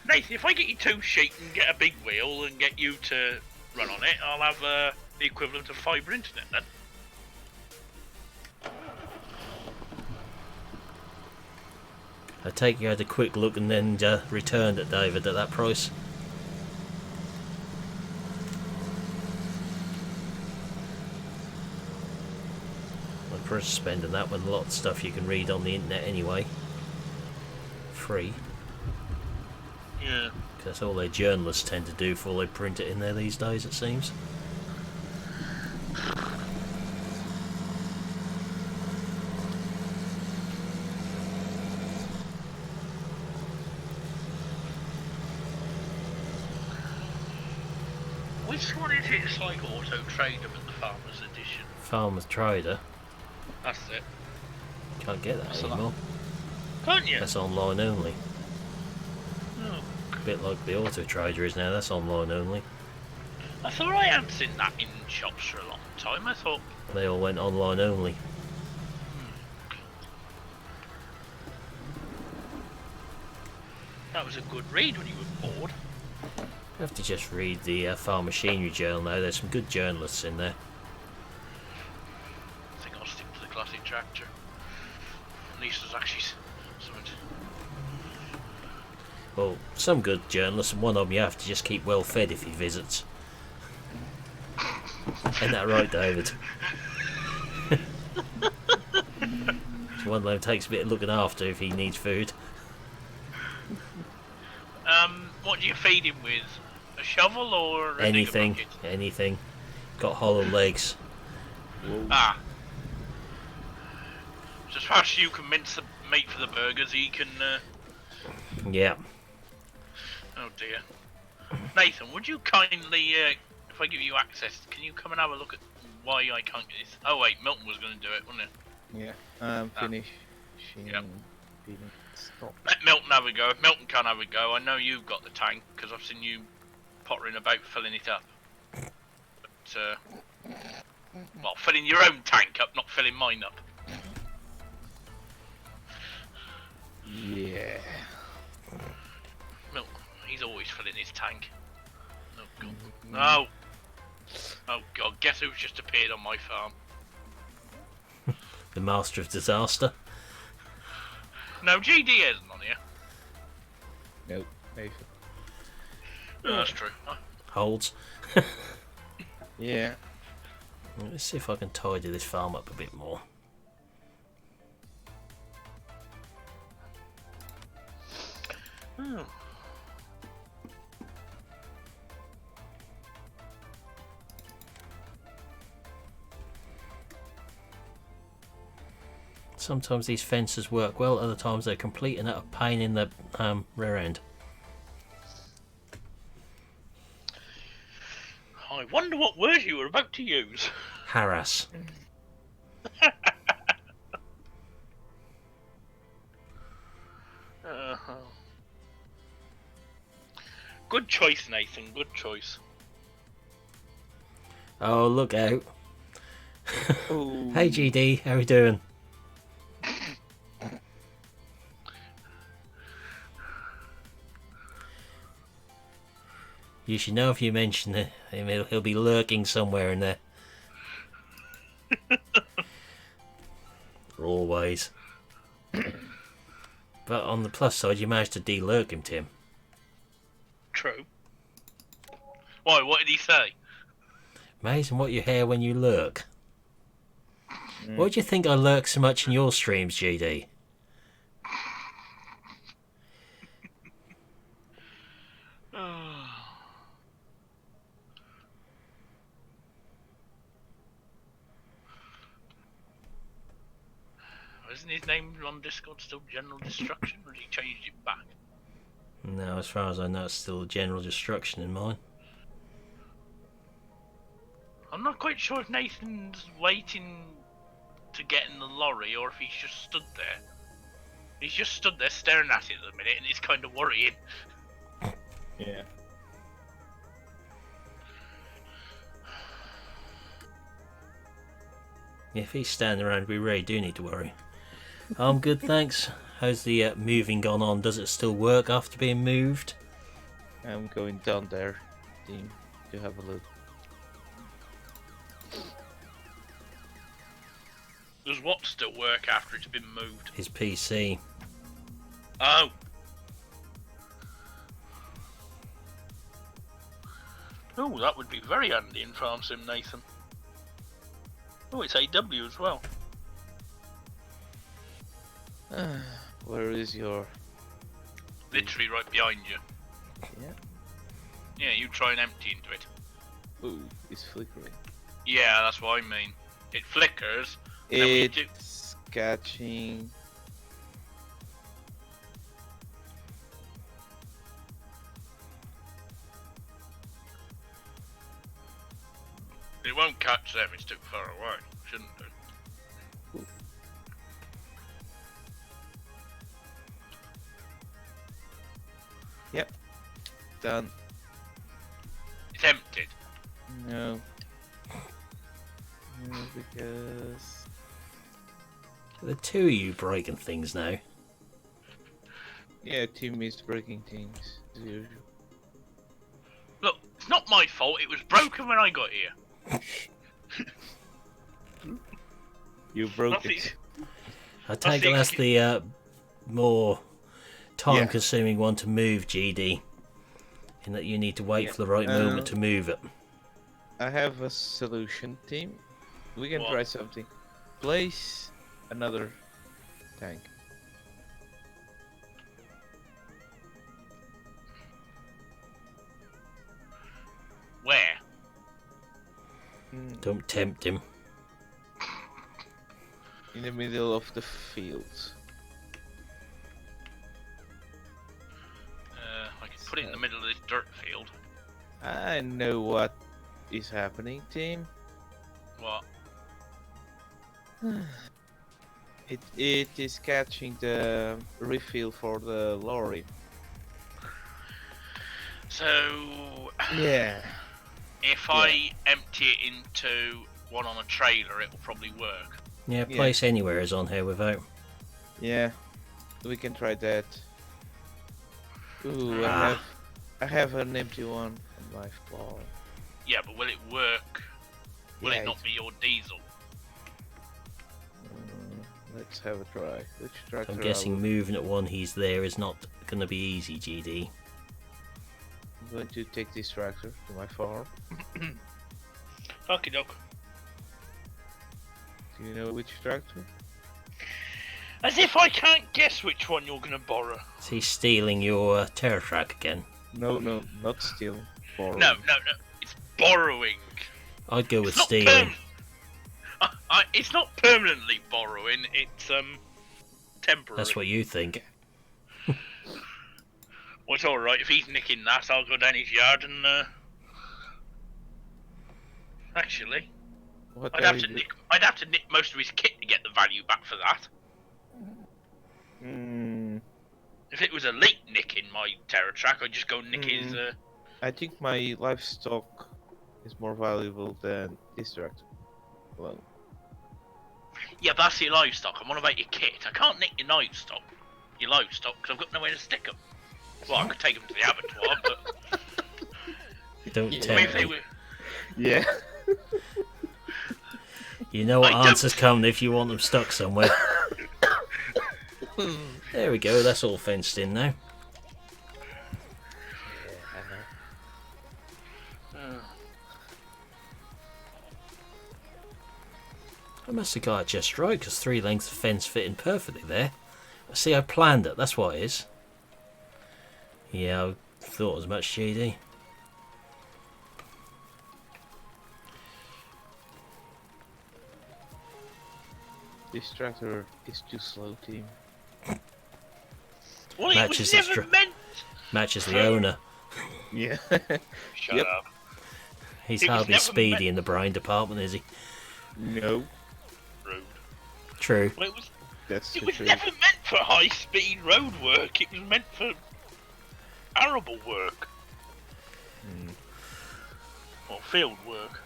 Speaker 3: Nathan, if I get you 2 sheep and get a big wheel and get you to run on it, I'll have the equivalent of fibre internet then.
Speaker 1: I take you had a quick look and then returned it, David, at that price. I'm pretty spending that one. A lot of stuff you can read on the internet anyway. Free.
Speaker 3: Yeah.
Speaker 1: 'Cause that's all their journalists tend to do before they print it in there these days, it seems.
Speaker 3: Which one is it? It's like Auto Trader but the Farmer's Edition.
Speaker 1: Farmer's Trader.
Speaker 3: That's it.
Speaker 1: Can't get that
Speaker 3: What's that?
Speaker 1: anymore.
Speaker 3: Can't you?
Speaker 1: That's online only.
Speaker 3: Oh.
Speaker 1: A bit like the Auto Trader is now, that's online only.
Speaker 3: I thought I hadn't seen that in shops for a long time. I thought,
Speaker 1: They all went online only.
Speaker 3: That was a good read when you were bored.
Speaker 1: You have to just read the Farm Machinery Journal now. There's some good journalists in there.
Speaker 3: I think I'll stick to the classic tractor. At least there's actually something.
Speaker 1: Well, some good journalists, and one of them you have to just keep well fed if he visits. Ain't that right, David? So one of them takes a bit of looking after if he needs food.
Speaker 3: What do you feed him with? A shovel or a
Speaker 1: Anything,
Speaker 3: digger bucket?
Speaker 1: anything. Got hollow legs.
Speaker 2: Whoa.
Speaker 3: Ah. So as fast as you can mince the meat for the burgers, he can.
Speaker 1: Yeah.
Speaker 3: Oh dear. Nathan, would you kindly, if I give you access, can you come and have a look at why I can't get this? Oh wait, Milton was going to do it, wasn't it?
Speaker 2: Yeah. Finish.
Speaker 3: Yep.
Speaker 2: Stop.
Speaker 3: Let Milton have a go. If Milton can't have a go, I know you've got the tank because I've seen you pottering about filling it up. But, well, filling your own tank up, not filling mine up.
Speaker 2: Yeah.
Speaker 3: Milton, he's always filling his tank. Oh god. No. Oh god, guess who's just appeared on my farm?
Speaker 1: The master of disaster.
Speaker 3: No, GD isn't on here.
Speaker 2: Nope. Nathan.
Speaker 3: No, that's true.
Speaker 1: Holds.
Speaker 2: Yeah.
Speaker 1: Let's see if I can tidy this farm up a bit more.
Speaker 3: Oh.
Speaker 1: Sometimes these fences work well, other times they're complete and utter pain in the rear end.
Speaker 3: I wonder what word you were about to use.
Speaker 1: Harass.
Speaker 3: Good choice, Nathan. Good choice.
Speaker 1: Oh, look out.
Speaker 2: Ooh.
Speaker 1: Hey GD, how we doing? You should know if you mention it, he'll be lurking somewhere in there. Always. But on the plus side, you managed to de-lurk him, Tim.
Speaker 3: True. Why? What did he say?
Speaker 1: Amazing what you hear when you lurk. Why do you think I lurk so much in your streams, GD?
Speaker 3: Isn't his name on Discord still General Destruction, or did he change it back?
Speaker 1: No, as far as I know, it's still general destruction in mine.
Speaker 3: I'm not quite sure if Nathan's waiting to get in the lorry or if he's just stood there. He's just stood there staring at it at the minute and it's kind of worrying.
Speaker 2: Yeah.
Speaker 1: If he's standing around, we really do need to worry. I'm good, thanks. How's the moving gone on? Does it still work after being moved?
Speaker 2: I'm going down there, team, to have a look.
Speaker 3: Does what still work after it's been moved?
Speaker 1: His PC.
Speaker 3: Oh! Oh, that would be very handy in Farm Sim, Nathan. Oh, it's AW as well.
Speaker 2: Where is your...
Speaker 3: Literally right behind you.
Speaker 2: Yeah.
Speaker 3: Yeah, you try and empty into it.
Speaker 2: Ooh, it's flickering.
Speaker 3: Yeah, that's what I mean. It flickers. Then when you do...
Speaker 2: It's catching...
Speaker 3: It won't catch them, it's too far away. Shouldn't do.
Speaker 2: Ooh. Yep. Done.
Speaker 3: It's emptied.
Speaker 2: No. No, because...
Speaker 1: The two of you breaking things now.
Speaker 2: Yeah, team is breaking things as usual.
Speaker 3: Look, it's not my fault. It was broken when I got here.
Speaker 2: You broke
Speaker 3: Nothing-
Speaker 2: it.
Speaker 1: I take it that's the more time-consuming one to move, GD. In that you need to wait for the right moment to move it.
Speaker 2: I have a solution, team. We can
Speaker 3: What?
Speaker 2: try something. Place another tank.
Speaker 3: Where?
Speaker 1: Don't tempt him.
Speaker 2: In the middle of the field.
Speaker 3: I can put it in the middle of this dirt field.
Speaker 2: I know what is happening, team.
Speaker 3: What?
Speaker 2: It is catching the refill for the lorry.
Speaker 3: So,
Speaker 2: Yeah.
Speaker 3: if I empty it into one on a trailer, it will probably work.
Speaker 1: Yeah, place anywhere is on here without.
Speaker 2: Yeah. We can try that. Ooh,
Speaker 1: Ah.
Speaker 2: I have an empty one on my floor.
Speaker 3: Yeah, but will it work? Will
Speaker 2: Yeah,
Speaker 3: it not be your diesel?
Speaker 2: Let's have a try. Which tractor?
Speaker 1: I'm guessing moving at one he's there is not going to be easy, GD.
Speaker 2: I'm going to take this tractor to my farm.
Speaker 3: Okie doke.
Speaker 2: Do you know which tractor?
Speaker 3: As if I can't guess which one you're gonna borrow.
Speaker 1: Is he stealing your terror track again?
Speaker 2: No, not steal. Borrow.
Speaker 3: No, it's borrowing.
Speaker 1: I'd go with
Speaker 3: It's not
Speaker 1: stealing.
Speaker 3: it's not permanently borrowing. It's temporary.
Speaker 1: That's what you think.
Speaker 3: Well, it's all right if he's nicking that. I'll go down his yard and actually,
Speaker 2: What
Speaker 3: I'd
Speaker 2: are
Speaker 3: have to
Speaker 2: you
Speaker 3: nick. I'd have to nick most of his kit to get the value back for that. If it was a late nick in my terror track, I'd just go nick his.
Speaker 2: I think my livestock is more valuable than this tractor. Well,
Speaker 3: Yeah, but that's your livestock. I'm on about your kit. I can't nick your livestock, because I've got nowhere to stick them. Well, I could take them to the abattoir, but
Speaker 1: Don't
Speaker 3: I mean,
Speaker 1: tempt
Speaker 3: if they
Speaker 1: me.
Speaker 3: were,
Speaker 2: yeah.
Speaker 1: You know what
Speaker 3: I don't-
Speaker 1: answer's coming if you want them stuck somewhere. There we go, that's all fenced in now. I must have got it just right, because 3 lengths of fence fit in perfectly there. See, I planned it, that's what it is. Yeah, I thought as much, GD.
Speaker 2: This tractor is too slow, team.
Speaker 3: well, it
Speaker 1: Matches
Speaker 3: was
Speaker 1: the
Speaker 3: never meant.
Speaker 1: Matches the owner.
Speaker 2: Yeah.
Speaker 3: Shut
Speaker 2: Yep.
Speaker 3: up.
Speaker 1: He's
Speaker 3: It was
Speaker 1: hardly
Speaker 3: never
Speaker 1: speedy
Speaker 3: meant-
Speaker 1: in the brine department, is he?
Speaker 2: No,
Speaker 3: Rude.
Speaker 1: True.
Speaker 3: Well,
Speaker 2: that's
Speaker 3: it
Speaker 2: the
Speaker 3: was
Speaker 2: truth.
Speaker 3: never meant for high-speed road work. It was meant for arable work or field work.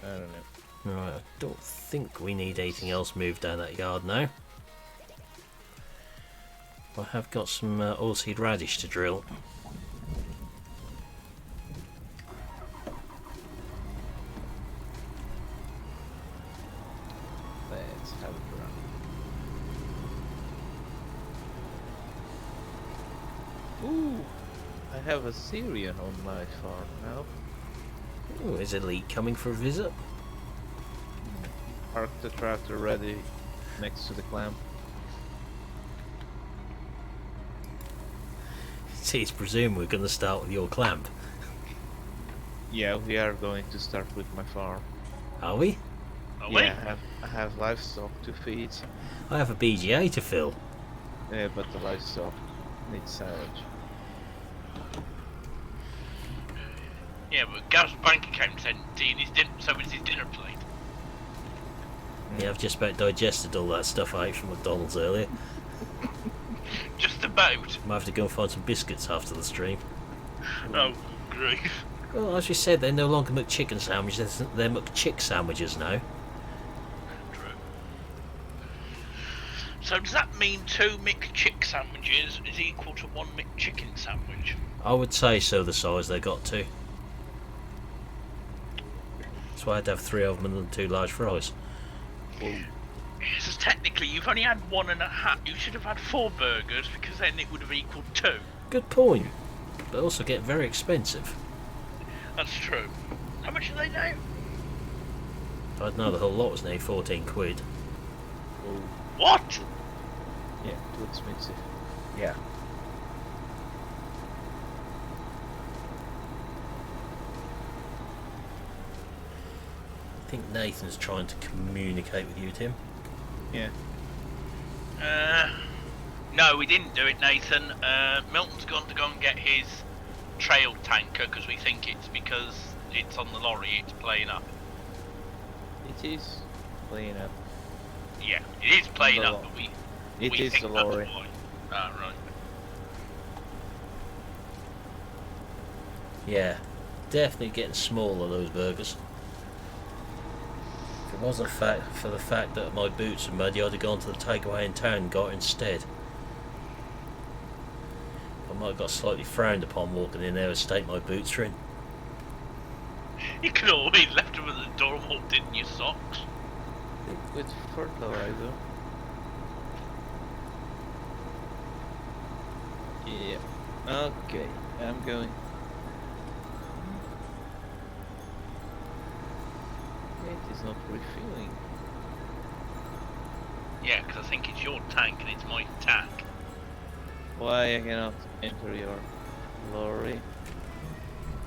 Speaker 2: I don't know.
Speaker 1: Right, I don't think we need anything else moved down that yard now. I have got some oilseed radish to drill.
Speaker 2: Let's have a run. Ooh, I have a Syrian on my farm now.
Speaker 1: Ooh, is Elite coming for a visit?
Speaker 2: Park the tractor ready next to the clamp.
Speaker 1: See, it's presumed we're going to start with your clamp.
Speaker 2: Yeah, we are going to start with my farm.
Speaker 1: Are we?
Speaker 3: Are we?
Speaker 2: Yeah, I have livestock to feed.
Speaker 1: I have a BGA to fill.
Speaker 2: Yeah, but the livestock needs silage.
Speaker 3: Yeah, but Gav's bank account's empty and so is his dinner plate.
Speaker 1: Yeah, I've just about digested all that stuff I ate from McDonald's earlier.
Speaker 3: Just about.
Speaker 1: Might have to go and find some biscuits after the stream.
Speaker 3: Oh, grief.
Speaker 1: Well, as you said, they're no longer McChicken sandwiches, they're McChick sandwiches now.
Speaker 3: True. So does that mean 2 McChick sandwiches is equal to 1 McChicken sandwich?
Speaker 1: I would say so, the size they got to. That's why I had to have 3 of them and 2 large fries.
Speaker 3: So technically you've only had 1.5. You should have had 4 burgers because then it would have equaled 2.
Speaker 1: Good point. But also get very expensive.
Speaker 3: That's true. How much are they now?
Speaker 1: I'd know the whole lot was nearly 14 quid.
Speaker 2: Oh,
Speaker 3: What?
Speaker 2: yeah, too expensive.
Speaker 1: Yeah. I think Nathan's trying to communicate with you, Tim.
Speaker 2: Yeah.
Speaker 3: No, we didn't do it, Nathan. Milton's gone to go and get his trail tanker because we think it's because it's on the lorry, it's playing up.
Speaker 2: It is playing up.
Speaker 3: Yeah, it is playing
Speaker 2: The
Speaker 3: up, but we
Speaker 2: It is
Speaker 3: think
Speaker 2: the
Speaker 3: that's
Speaker 2: lorry.
Speaker 3: why. Ah, right.
Speaker 1: Yeah, definitely getting smaller, those burgers. If it wasn't for the fact that my boots are muddy, I'd have gone to the takeaway in town and got it instead. I might have got slightly frowned upon walking in there and state my boots are in.
Speaker 3: You could always left them at the door and walked in your socks.
Speaker 2: With fertilizer. Yeah. Okay, I'm going. It is not refilling.
Speaker 3: Yeah, because I think it's your tank and it's my tank.
Speaker 2: Why I cannot enter your lorry?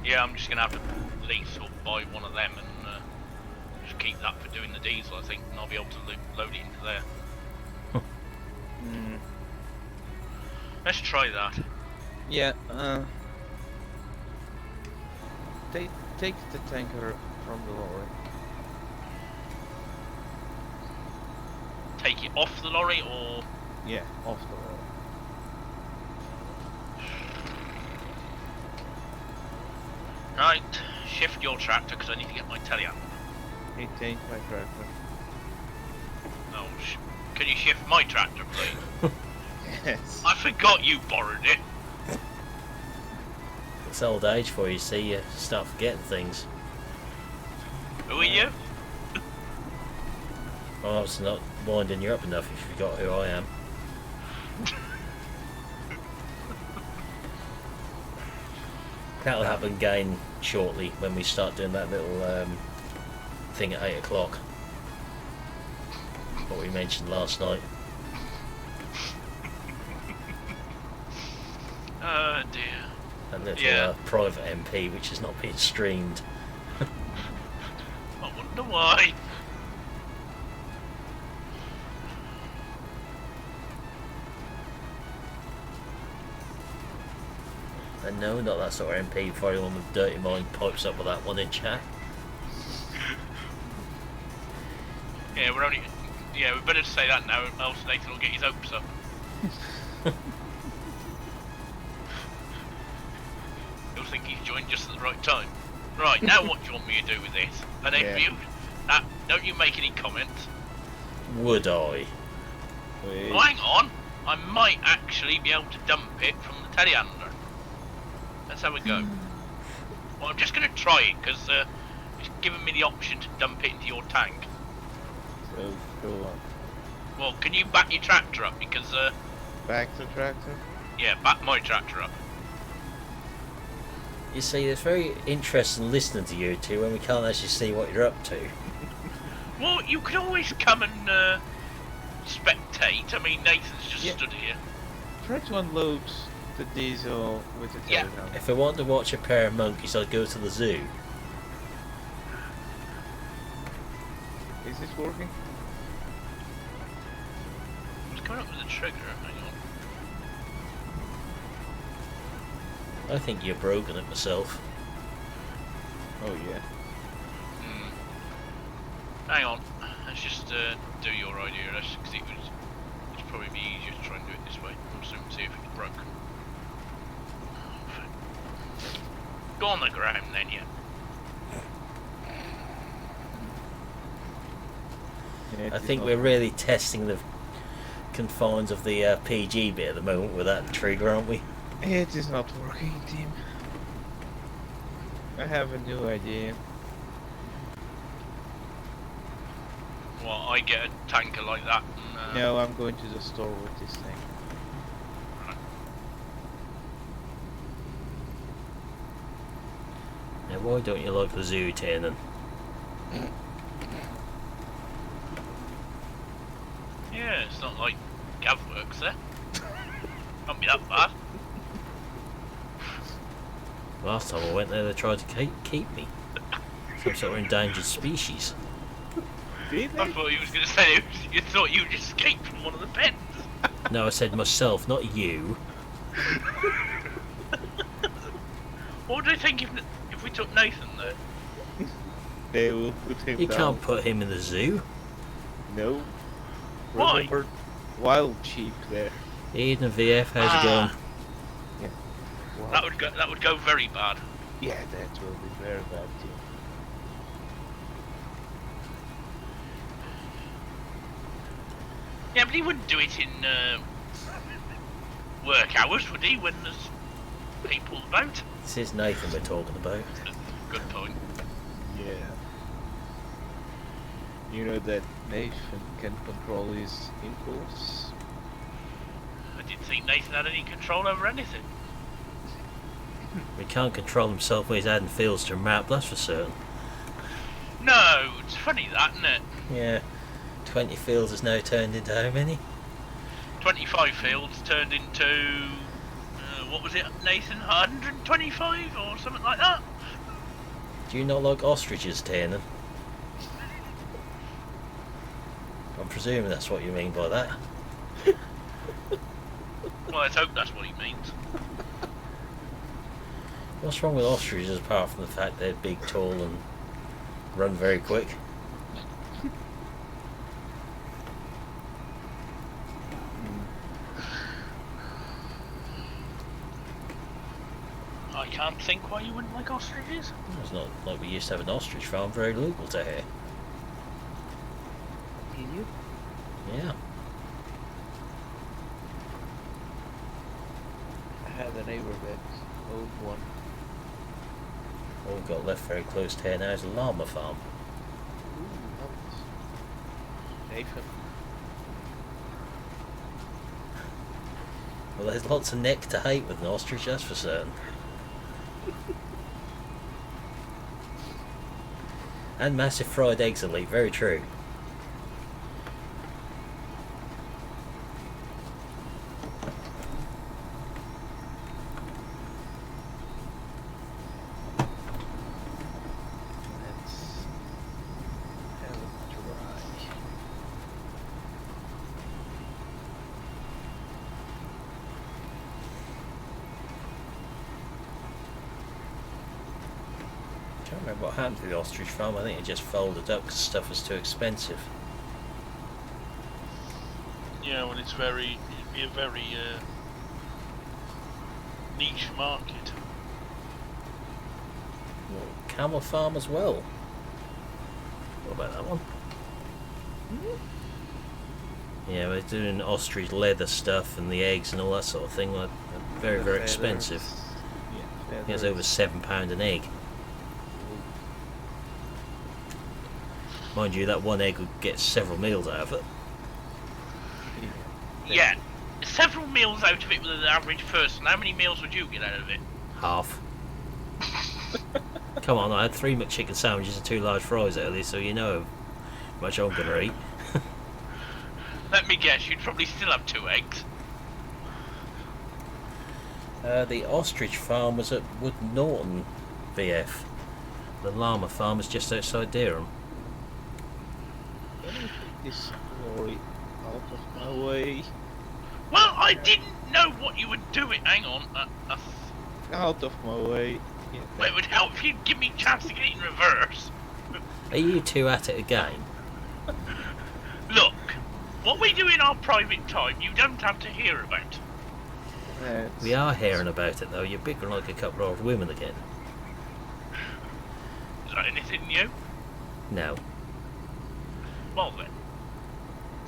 Speaker 3: Yeah, I'm just going to have to lease or buy one of them and just keep that for doing the diesel, I think, and I'll be able to load it into there.
Speaker 2: Hmm.
Speaker 3: Let's try that.
Speaker 2: Yeah, take the tanker from the lorry.
Speaker 3: Take it off the lorry or...
Speaker 2: Yeah, off the lorry.
Speaker 3: Right, shift your tractor because I need to get my telly out.
Speaker 2: It ain't my tractor.
Speaker 3: No, can you shift my tractor, please?
Speaker 2: Yes.
Speaker 3: I forgot you borrowed it.
Speaker 1: It's old age for you, see, you start forgetting things.
Speaker 3: Who are you?
Speaker 1: Well, it's not winding you up enough if you forgot who I am. That'll happen again shortly when we start doing that little thing at 8 o'clock. What we mentioned last night.
Speaker 3: Oh dear.
Speaker 1: That little
Speaker 3: Yeah.
Speaker 1: private MP which is not being streamed.
Speaker 3: I wonder why.
Speaker 1: And no, not that sort of MP before anyone with dirty mind pipes up with that one in chat.
Speaker 3: Yeah, we're only... Yeah, we better say that now, else Nathan will get his hopes up. He'll think he's joined just at the right time. Right, now what do you want me to do with this? An
Speaker 2: Yeah.
Speaker 3: review? Don't you make any comments.
Speaker 1: Would I?
Speaker 2: Wait.
Speaker 3: Oh, hang on. I might actually be able to dump it from the telehandler. Let's have a go. Well, I'm just going to try it because it's given me the option to dump it into your tank.
Speaker 2: So go on.
Speaker 3: Well, can you back your tractor up? Because,
Speaker 2: Back the tractor.
Speaker 3: yeah, back my tractor up.
Speaker 1: You see, it's very interesting listening to you two when we can't actually see what you're up to.
Speaker 3: Well, you could always come and spectate. I mean, Nathan's just
Speaker 2: Yeah.
Speaker 3: stood here.
Speaker 2: Try to unload the diesel with the
Speaker 3: Yeah.
Speaker 2: telehandler.
Speaker 1: If I want to watch a pair of monkeys, I'd go to the zoo.
Speaker 2: Is this working?
Speaker 3: What's going up with the trigger? Hang on.
Speaker 1: I think you've broken it myself.
Speaker 2: Oh yeah.
Speaker 3: Hang on. Let's just do your idea. Because it's probably be easier to try and do it this way. I'm soon see if it's broken. Go on the ground then, yeah.
Speaker 2: Yeah, it
Speaker 1: I
Speaker 2: is
Speaker 1: think
Speaker 2: not
Speaker 1: we're really testing the confines of the PG bit at the moment with that trigger, aren't we?
Speaker 2: It is not working, team. I have a new idea.
Speaker 3: Well, I get a tanker like that. And,
Speaker 2: No, I'm going to the store with this thing.
Speaker 1: Now, why don't you like the Zoo then?
Speaker 3: Yeah, it's not like Gav works there. Can't be that bad.
Speaker 1: Last time I went there, they tried to keep me. Some sort of endangered species.
Speaker 2: Did
Speaker 3: I
Speaker 2: they?
Speaker 3: thought you was going to say you thought you'd escaped from one of the pens.
Speaker 1: No, I said myself, not you.
Speaker 3: What would I think if we took Nathan though?
Speaker 2: They will put him
Speaker 1: You
Speaker 2: down.
Speaker 1: can't put him in the zoo.
Speaker 2: No.
Speaker 3: Why?
Speaker 2: Remember wild sheep there.
Speaker 1: Eden VF, how's it going?
Speaker 2: Yeah. Wild.
Speaker 3: That would go very bad.
Speaker 2: Yeah, that will be very bad too.
Speaker 3: Yeah, but he wouldn't do it in work hours, would he? When there's people about.
Speaker 1: This is Nathan we're talking about.
Speaker 3: Good point.
Speaker 2: Yeah. You know that Nathan can control his impulse.
Speaker 3: I didn't think Nathan had any control over anything.
Speaker 1: He can't control himself when he's adding fields to a map, that's for certain.
Speaker 3: No, it's funny that, isn't it?
Speaker 1: Yeah. 20 fields is now turned into how many?
Speaker 3: 25 fields turned into what was it, Nathan? 125 or something like that.
Speaker 1: Do you not like ostriches, Tiernan? I'm presuming that's what you mean by that.
Speaker 3: Well, let's hope that's what he means.
Speaker 1: What's wrong with ostriches apart from the fact they're big, tall and run very quick?
Speaker 3: I can't think why you wouldn't like ostriches.
Speaker 1: It's not like we used to have an ostrich farm very local to here.
Speaker 2: Did you?
Speaker 1: Yeah.
Speaker 2: I had a neighbor that owned one.
Speaker 1: All we've got left very close to here now is a llama farm.
Speaker 2: Ooh, nice. Nathan.
Speaker 1: Well, there's lots of neck to hate with an ostrich, that's for certain. And massive fried eggs elite, very true.
Speaker 2: Let's have a try.
Speaker 1: I can't remember what happened to the ostrich farm. I think it just folded up because stuff was too expensive.
Speaker 3: Yeah, well, it'd be a very niche market.
Speaker 1: Well, camel farm as well. What about that one? Yeah, they're doing ostrich leather stuff and the eggs and all that sort of thing. Like, very,
Speaker 2: The
Speaker 1: very
Speaker 2: feathers.
Speaker 1: expensive.
Speaker 2: Yeah,
Speaker 1: I think it's over £7 an egg. Mind you, that one egg would get several meals out of it.
Speaker 3: Yeah, several meals out of it with an average person. How many meals would you get out of it?
Speaker 1: Half. Come on, I had 3 McChicken sandwiches and 2 large fries earlier, so you know how much I'm going to eat.
Speaker 3: Let me guess, you'd probably still have 2 eggs.
Speaker 1: The ostrich farm was at Wood Norton VF. The llama farm is just outside Dereham.
Speaker 2: Let me take this lorry out of my way.
Speaker 3: Well, I didn't know what you were doing. Hang on.
Speaker 2: Out of my way. Yeah,
Speaker 3: Well, it would help if you'd give me a chance to get it in reverse.
Speaker 1: Are you two at it again?
Speaker 3: Look, what we do in our private time, you don't have to hear about.
Speaker 2: that's-
Speaker 1: We are hearing about it though. You're bickering like a couple of old women again.
Speaker 3: Is that anything new?
Speaker 1: No.
Speaker 3: Well then.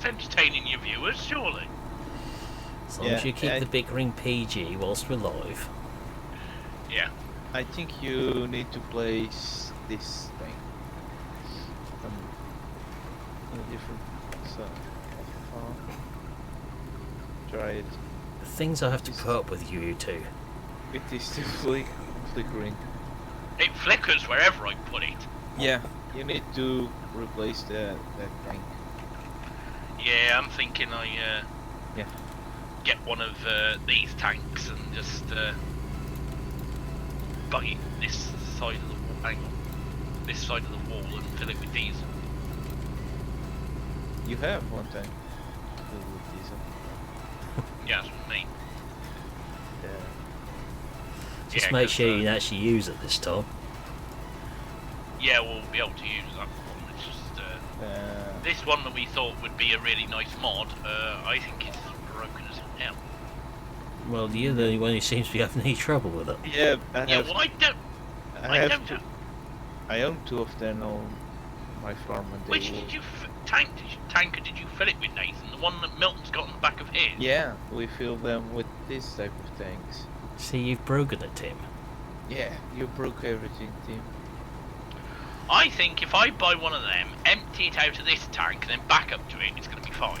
Speaker 3: That's entertaining your viewers, surely.
Speaker 1: As long as you keep the bickering PG whilst we're live.
Speaker 3: Yeah.
Speaker 2: I think you need to place this thing on a different side. Try it.
Speaker 1: The things I have to put up with you two.
Speaker 2: It is still flickering.
Speaker 3: It flickers wherever I put it.
Speaker 2: Yeah, you need to replace that tank.
Speaker 3: Yeah, I'm thinking I
Speaker 2: Yeah.
Speaker 3: get one of these tanks and just bite this side of the wall. Hang on, this side of the wall and fill it with diesel.
Speaker 2: You have one tank filled with diesel.
Speaker 3: Yeah, that's what I mean.
Speaker 2: Yeah.
Speaker 1: Just
Speaker 3: Yeah,
Speaker 1: make
Speaker 3: 'cause,
Speaker 1: sure you can actually use it this time.
Speaker 3: Yeah, we'll be able to use that one. It's just this one that we thought would be a really nice mod. I think it's broken as hell.
Speaker 1: Well, you're the only one who seems to be having any trouble with it.
Speaker 2: Yeah,
Speaker 3: Yeah, well, I don't.
Speaker 2: I own two of them on my farm, and they
Speaker 3: Which
Speaker 2: will...
Speaker 3: did you tanker? Did you fill it with, Nathan? The one that Milton's got on the back of his?
Speaker 2: Yeah, we fill them with this type of tanks.
Speaker 1: See, you've broken it, Tim.
Speaker 2: Yeah, you broke everything, Tim.
Speaker 3: I think if I buy one of them, empty it out of this tank, and then back up to it, it's going to be fine.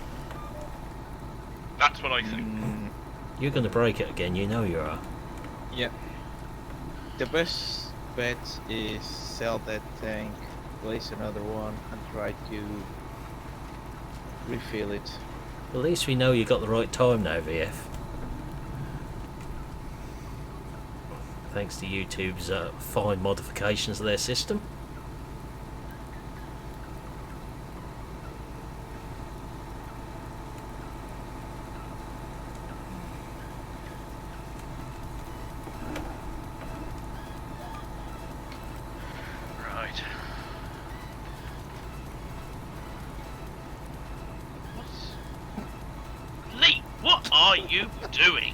Speaker 3: That's what I think.
Speaker 1: You're going to break it again, you know you are.
Speaker 2: Yeah. The best bet is sell that tank, place another one, and try to refill it.
Speaker 1: At least we know you got the right time now, VF. Thanks to YouTube's fine modifications of their system.
Speaker 3: Right. Lee, what are you doing?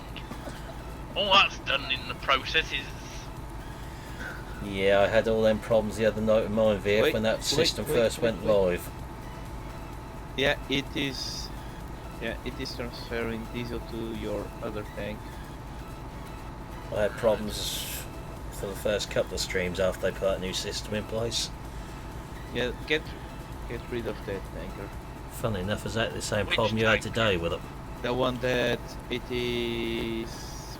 Speaker 3: All that's done in the process is...
Speaker 1: Yeah, I had all them problems the other night with mine, VF,
Speaker 2: Wait,
Speaker 1: when that
Speaker 2: wait,
Speaker 1: system
Speaker 2: wait,
Speaker 1: first
Speaker 2: wait,
Speaker 1: went
Speaker 2: wait.
Speaker 1: live.
Speaker 2: Yeah, it is. Yeah, it is transferring diesel to your other tank.
Speaker 1: I had problems for the first couple of streams after they put that new system in place.
Speaker 2: Yeah, get rid of that tanker.
Speaker 1: Funnily enough, exactly the same
Speaker 3: Which
Speaker 1: problem you had
Speaker 3: tank?
Speaker 1: today with it.
Speaker 2: The one that it is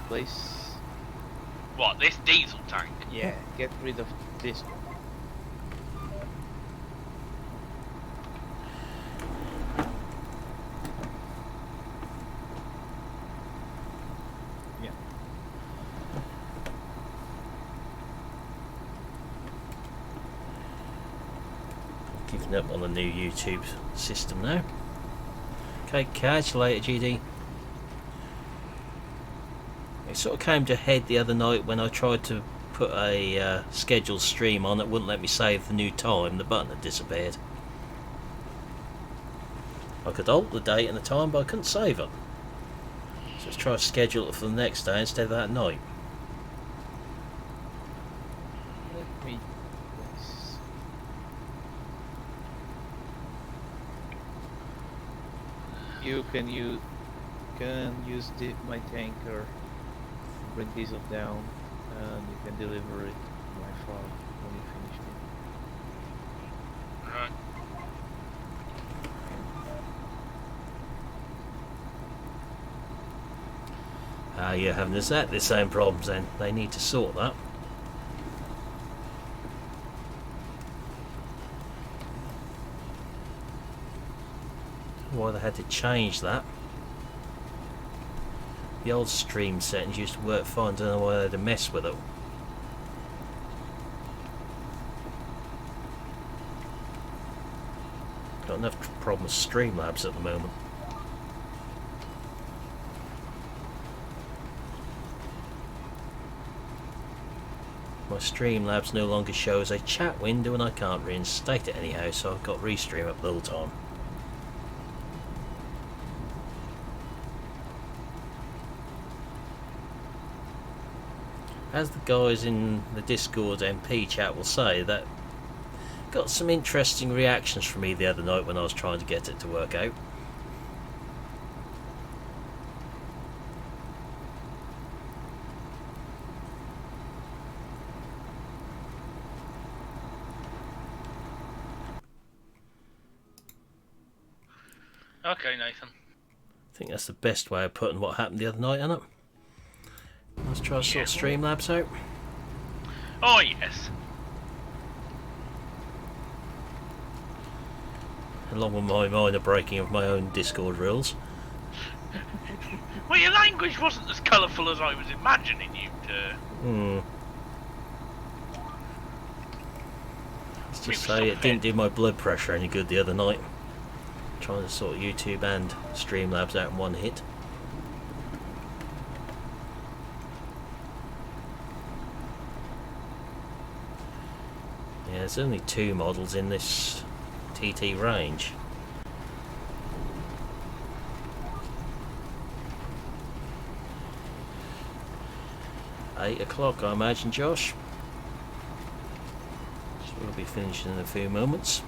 Speaker 2: placed.
Speaker 3: What, this diesel tank?
Speaker 2: Yeah, get rid of this one. Yeah.
Speaker 1: Giving up on the new YouTube system now. Okay, catch you later, GD. It sort of came to head the other night when I tried to put a scheduled stream on. It wouldn't let me save the new time. The button had disappeared. I could alter the date and the time, but I couldn't save it. So let's try to schedule it for the next day instead of that night.
Speaker 2: Let me. Yes. You can use my tanker, bring diesel down, and you can deliver it to my farm when you finish it.
Speaker 3: Right.
Speaker 1: You're having exactly the same problems then. They need to sort that. Why they had to change that. The old stream settings used to work fine, don't know why they had to mess with it. Got enough problems with Streamlabs at the moment. My Streamlabs no longer shows a chat window and I can't reinstate it anyhow, so I've got Restream up the whole time. As the guys in the Discord MP chat will say, that got some interesting reactions from me the other night when I was trying to get it to work out.
Speaker 3: Okay, Nathan.
Speaker 1: I think that's the best way of putting what happened the other night, isn't it? Let's try to sort Streamlabs out.
Speaker 3: Oh, yes.
Speaker 1: Along with my minor breaking of my own Discord rules.
Speaker 3: Well, your language wasn't as colourful as I was imagining you to.
Speaker 1: Let's just say it didn't do my blood pressure any good the other night. Trying to sort YouTube and Streamlabs out in one hit. Yeah, there's only 2 models in this TT range. $8 I imagine, Josh. So we'll be finishing in a few moments.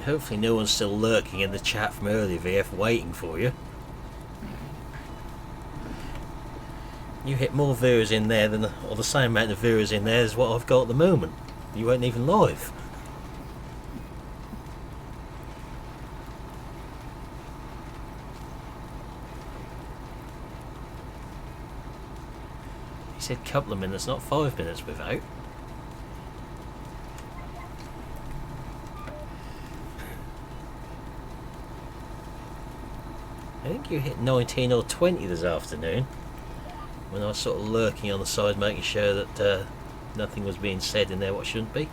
Speaker 1: Hopefully no one's still lurking in the chat from earlier, VF, waiting for you. You hit more viewers in there than, or the same amount of viewers in there as what I've got at the moment. You weren't even live. He said a couple of minutes, not 5 minutes without. I think you hit 19 or 20 this afternoon when I was sort of lurking on the side making sure that nothing was being said in there what shouldn't be.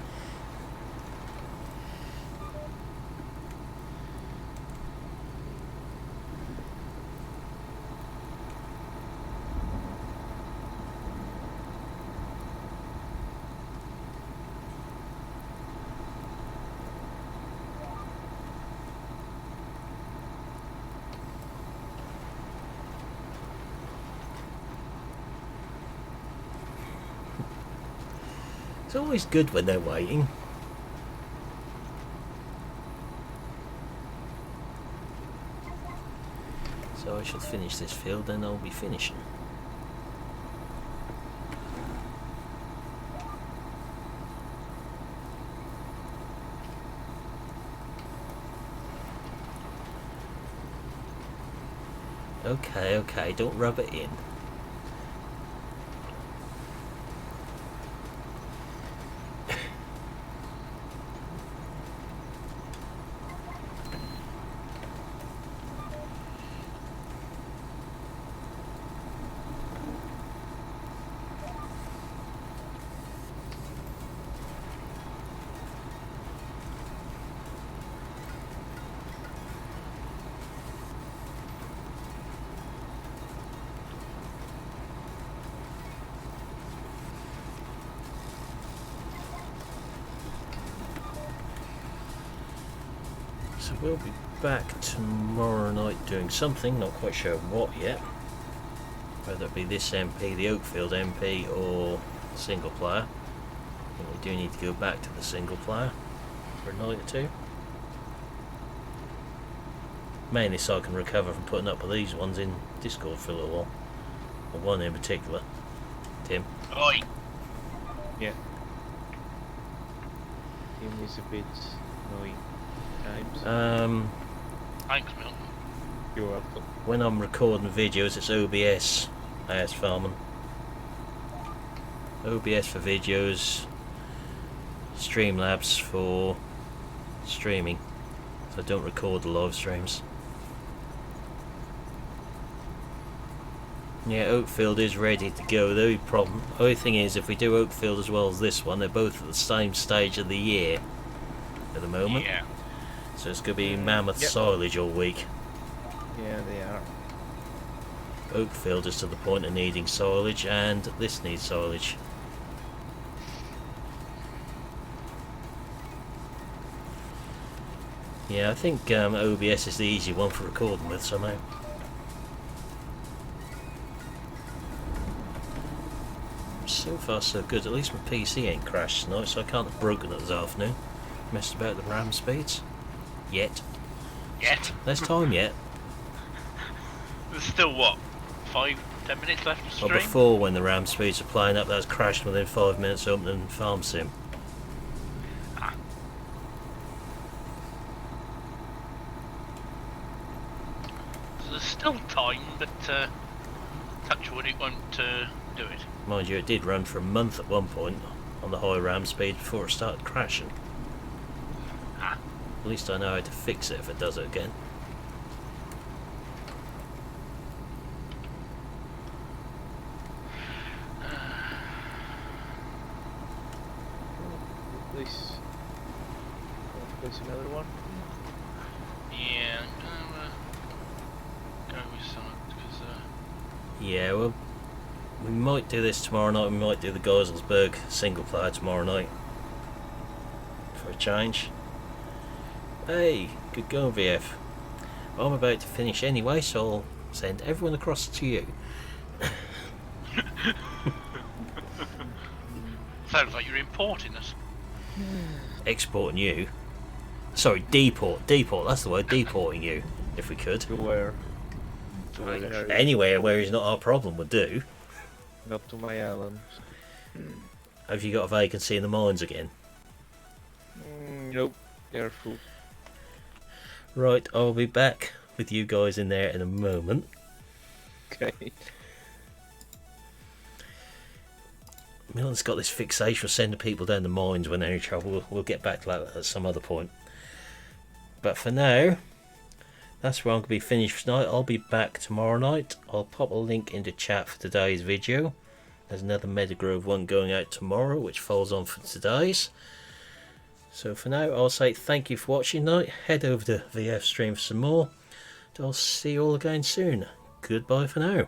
Speaker 1: It's always good when they're waiting. So I shall finish this field, then I'll be finishing. Okay, okay, don't rub it in. So we'll be back tomorrow night doing something, not quite sure what yet. Whether it be this MP, the Oakfield MP, or single player. I think we do need to go back to the single player for a night or two. Mainly so I can recover from putting up with these ones in Discord for a little while. Or one in particular. Tim.
Speaker 3: Oi!
Speaker 2: Yeah. Tim is a bit annoying times.
Speaker 3: Thanks, Milton.
Speaker 2: You're welcome.
Speaker 1: When I'm recording videos, it's OBS, AS Farman. OBS for videos, Streamlabs for streaming. So I don't record the live streams. Yeah, Oakfield is ready to go. The only thing is, if we do Oakfield as well as this one, they're both at the same stage of the year at the moment.
Speaker 3: Yeah.
Speaker 1: So it's going to be mammoth silage all week.
Speaker 2: Yeah, they are.
Speaker 1: Oakfield is to the point of needing silage, and this needs silage. Yeah, I think OBS is the easy one for recording with somehow. So far far so good. At least my PC ain't crashed tonight, so I can't have broken it this afternoon. Messed about the RAM speeds. Yet. There's time yet.
Speaker 3: There's still what? 5-10 minutes left to stream?
Speaker 1: Well, before when the RAM speeds were playing up, that was crashed within 5 minutes opening Farm Sim.
Speaker 3: So there's still time, but touch wood, it won't do it.
Speaker 1: Mind you, it did run for a month at one point on the high RAM speed before it started crashing. At least I know how to fix it if it does it again.
Speaker 2: Please. Place another one.
Speaker 3: Yeah, go with something because
Speaker 1: Yeah, well, we might do this tomorrow night. We might do the Geiselsberg single player tomorrow night. For a change. Hey, good going, VF. Well, I'm about to finish anyway, so I'll send everyone across to you.
Speaker 3: sounds like you're importing us.
Speaker 1: Exporting you. Sorry, deport, that's the word, deporting you, if we could.
Speaker 2: To where? To
Speaker 3: Right.
Speaker 2: where?
Speaker 1: Anywhere where it's not our problem would do.
Speaker 2: Not to my island.
Speaker 1: Have you got a vacancy in the mines again?
Speaker 2: Nope. They're full.
Speaker 1: Right, I'll be back with you guys in there in a moment.
Speaker 2: Okay.
Speaker 1: Milan's got this fixation of sending people down the mines when they're in trouble. We'll get back to that at some other point. But for now, that's where I'm going to be finished for tonight. I'll be back tomorrow night. I'll pop a link into chat for today's video. There's another Metagrove one going out tomorrow, which follows on from today's. So for now, I'll say thank you for watching tonight. Head over to VF Stream for some more. And I'll see you all again soon. Goodbye for now.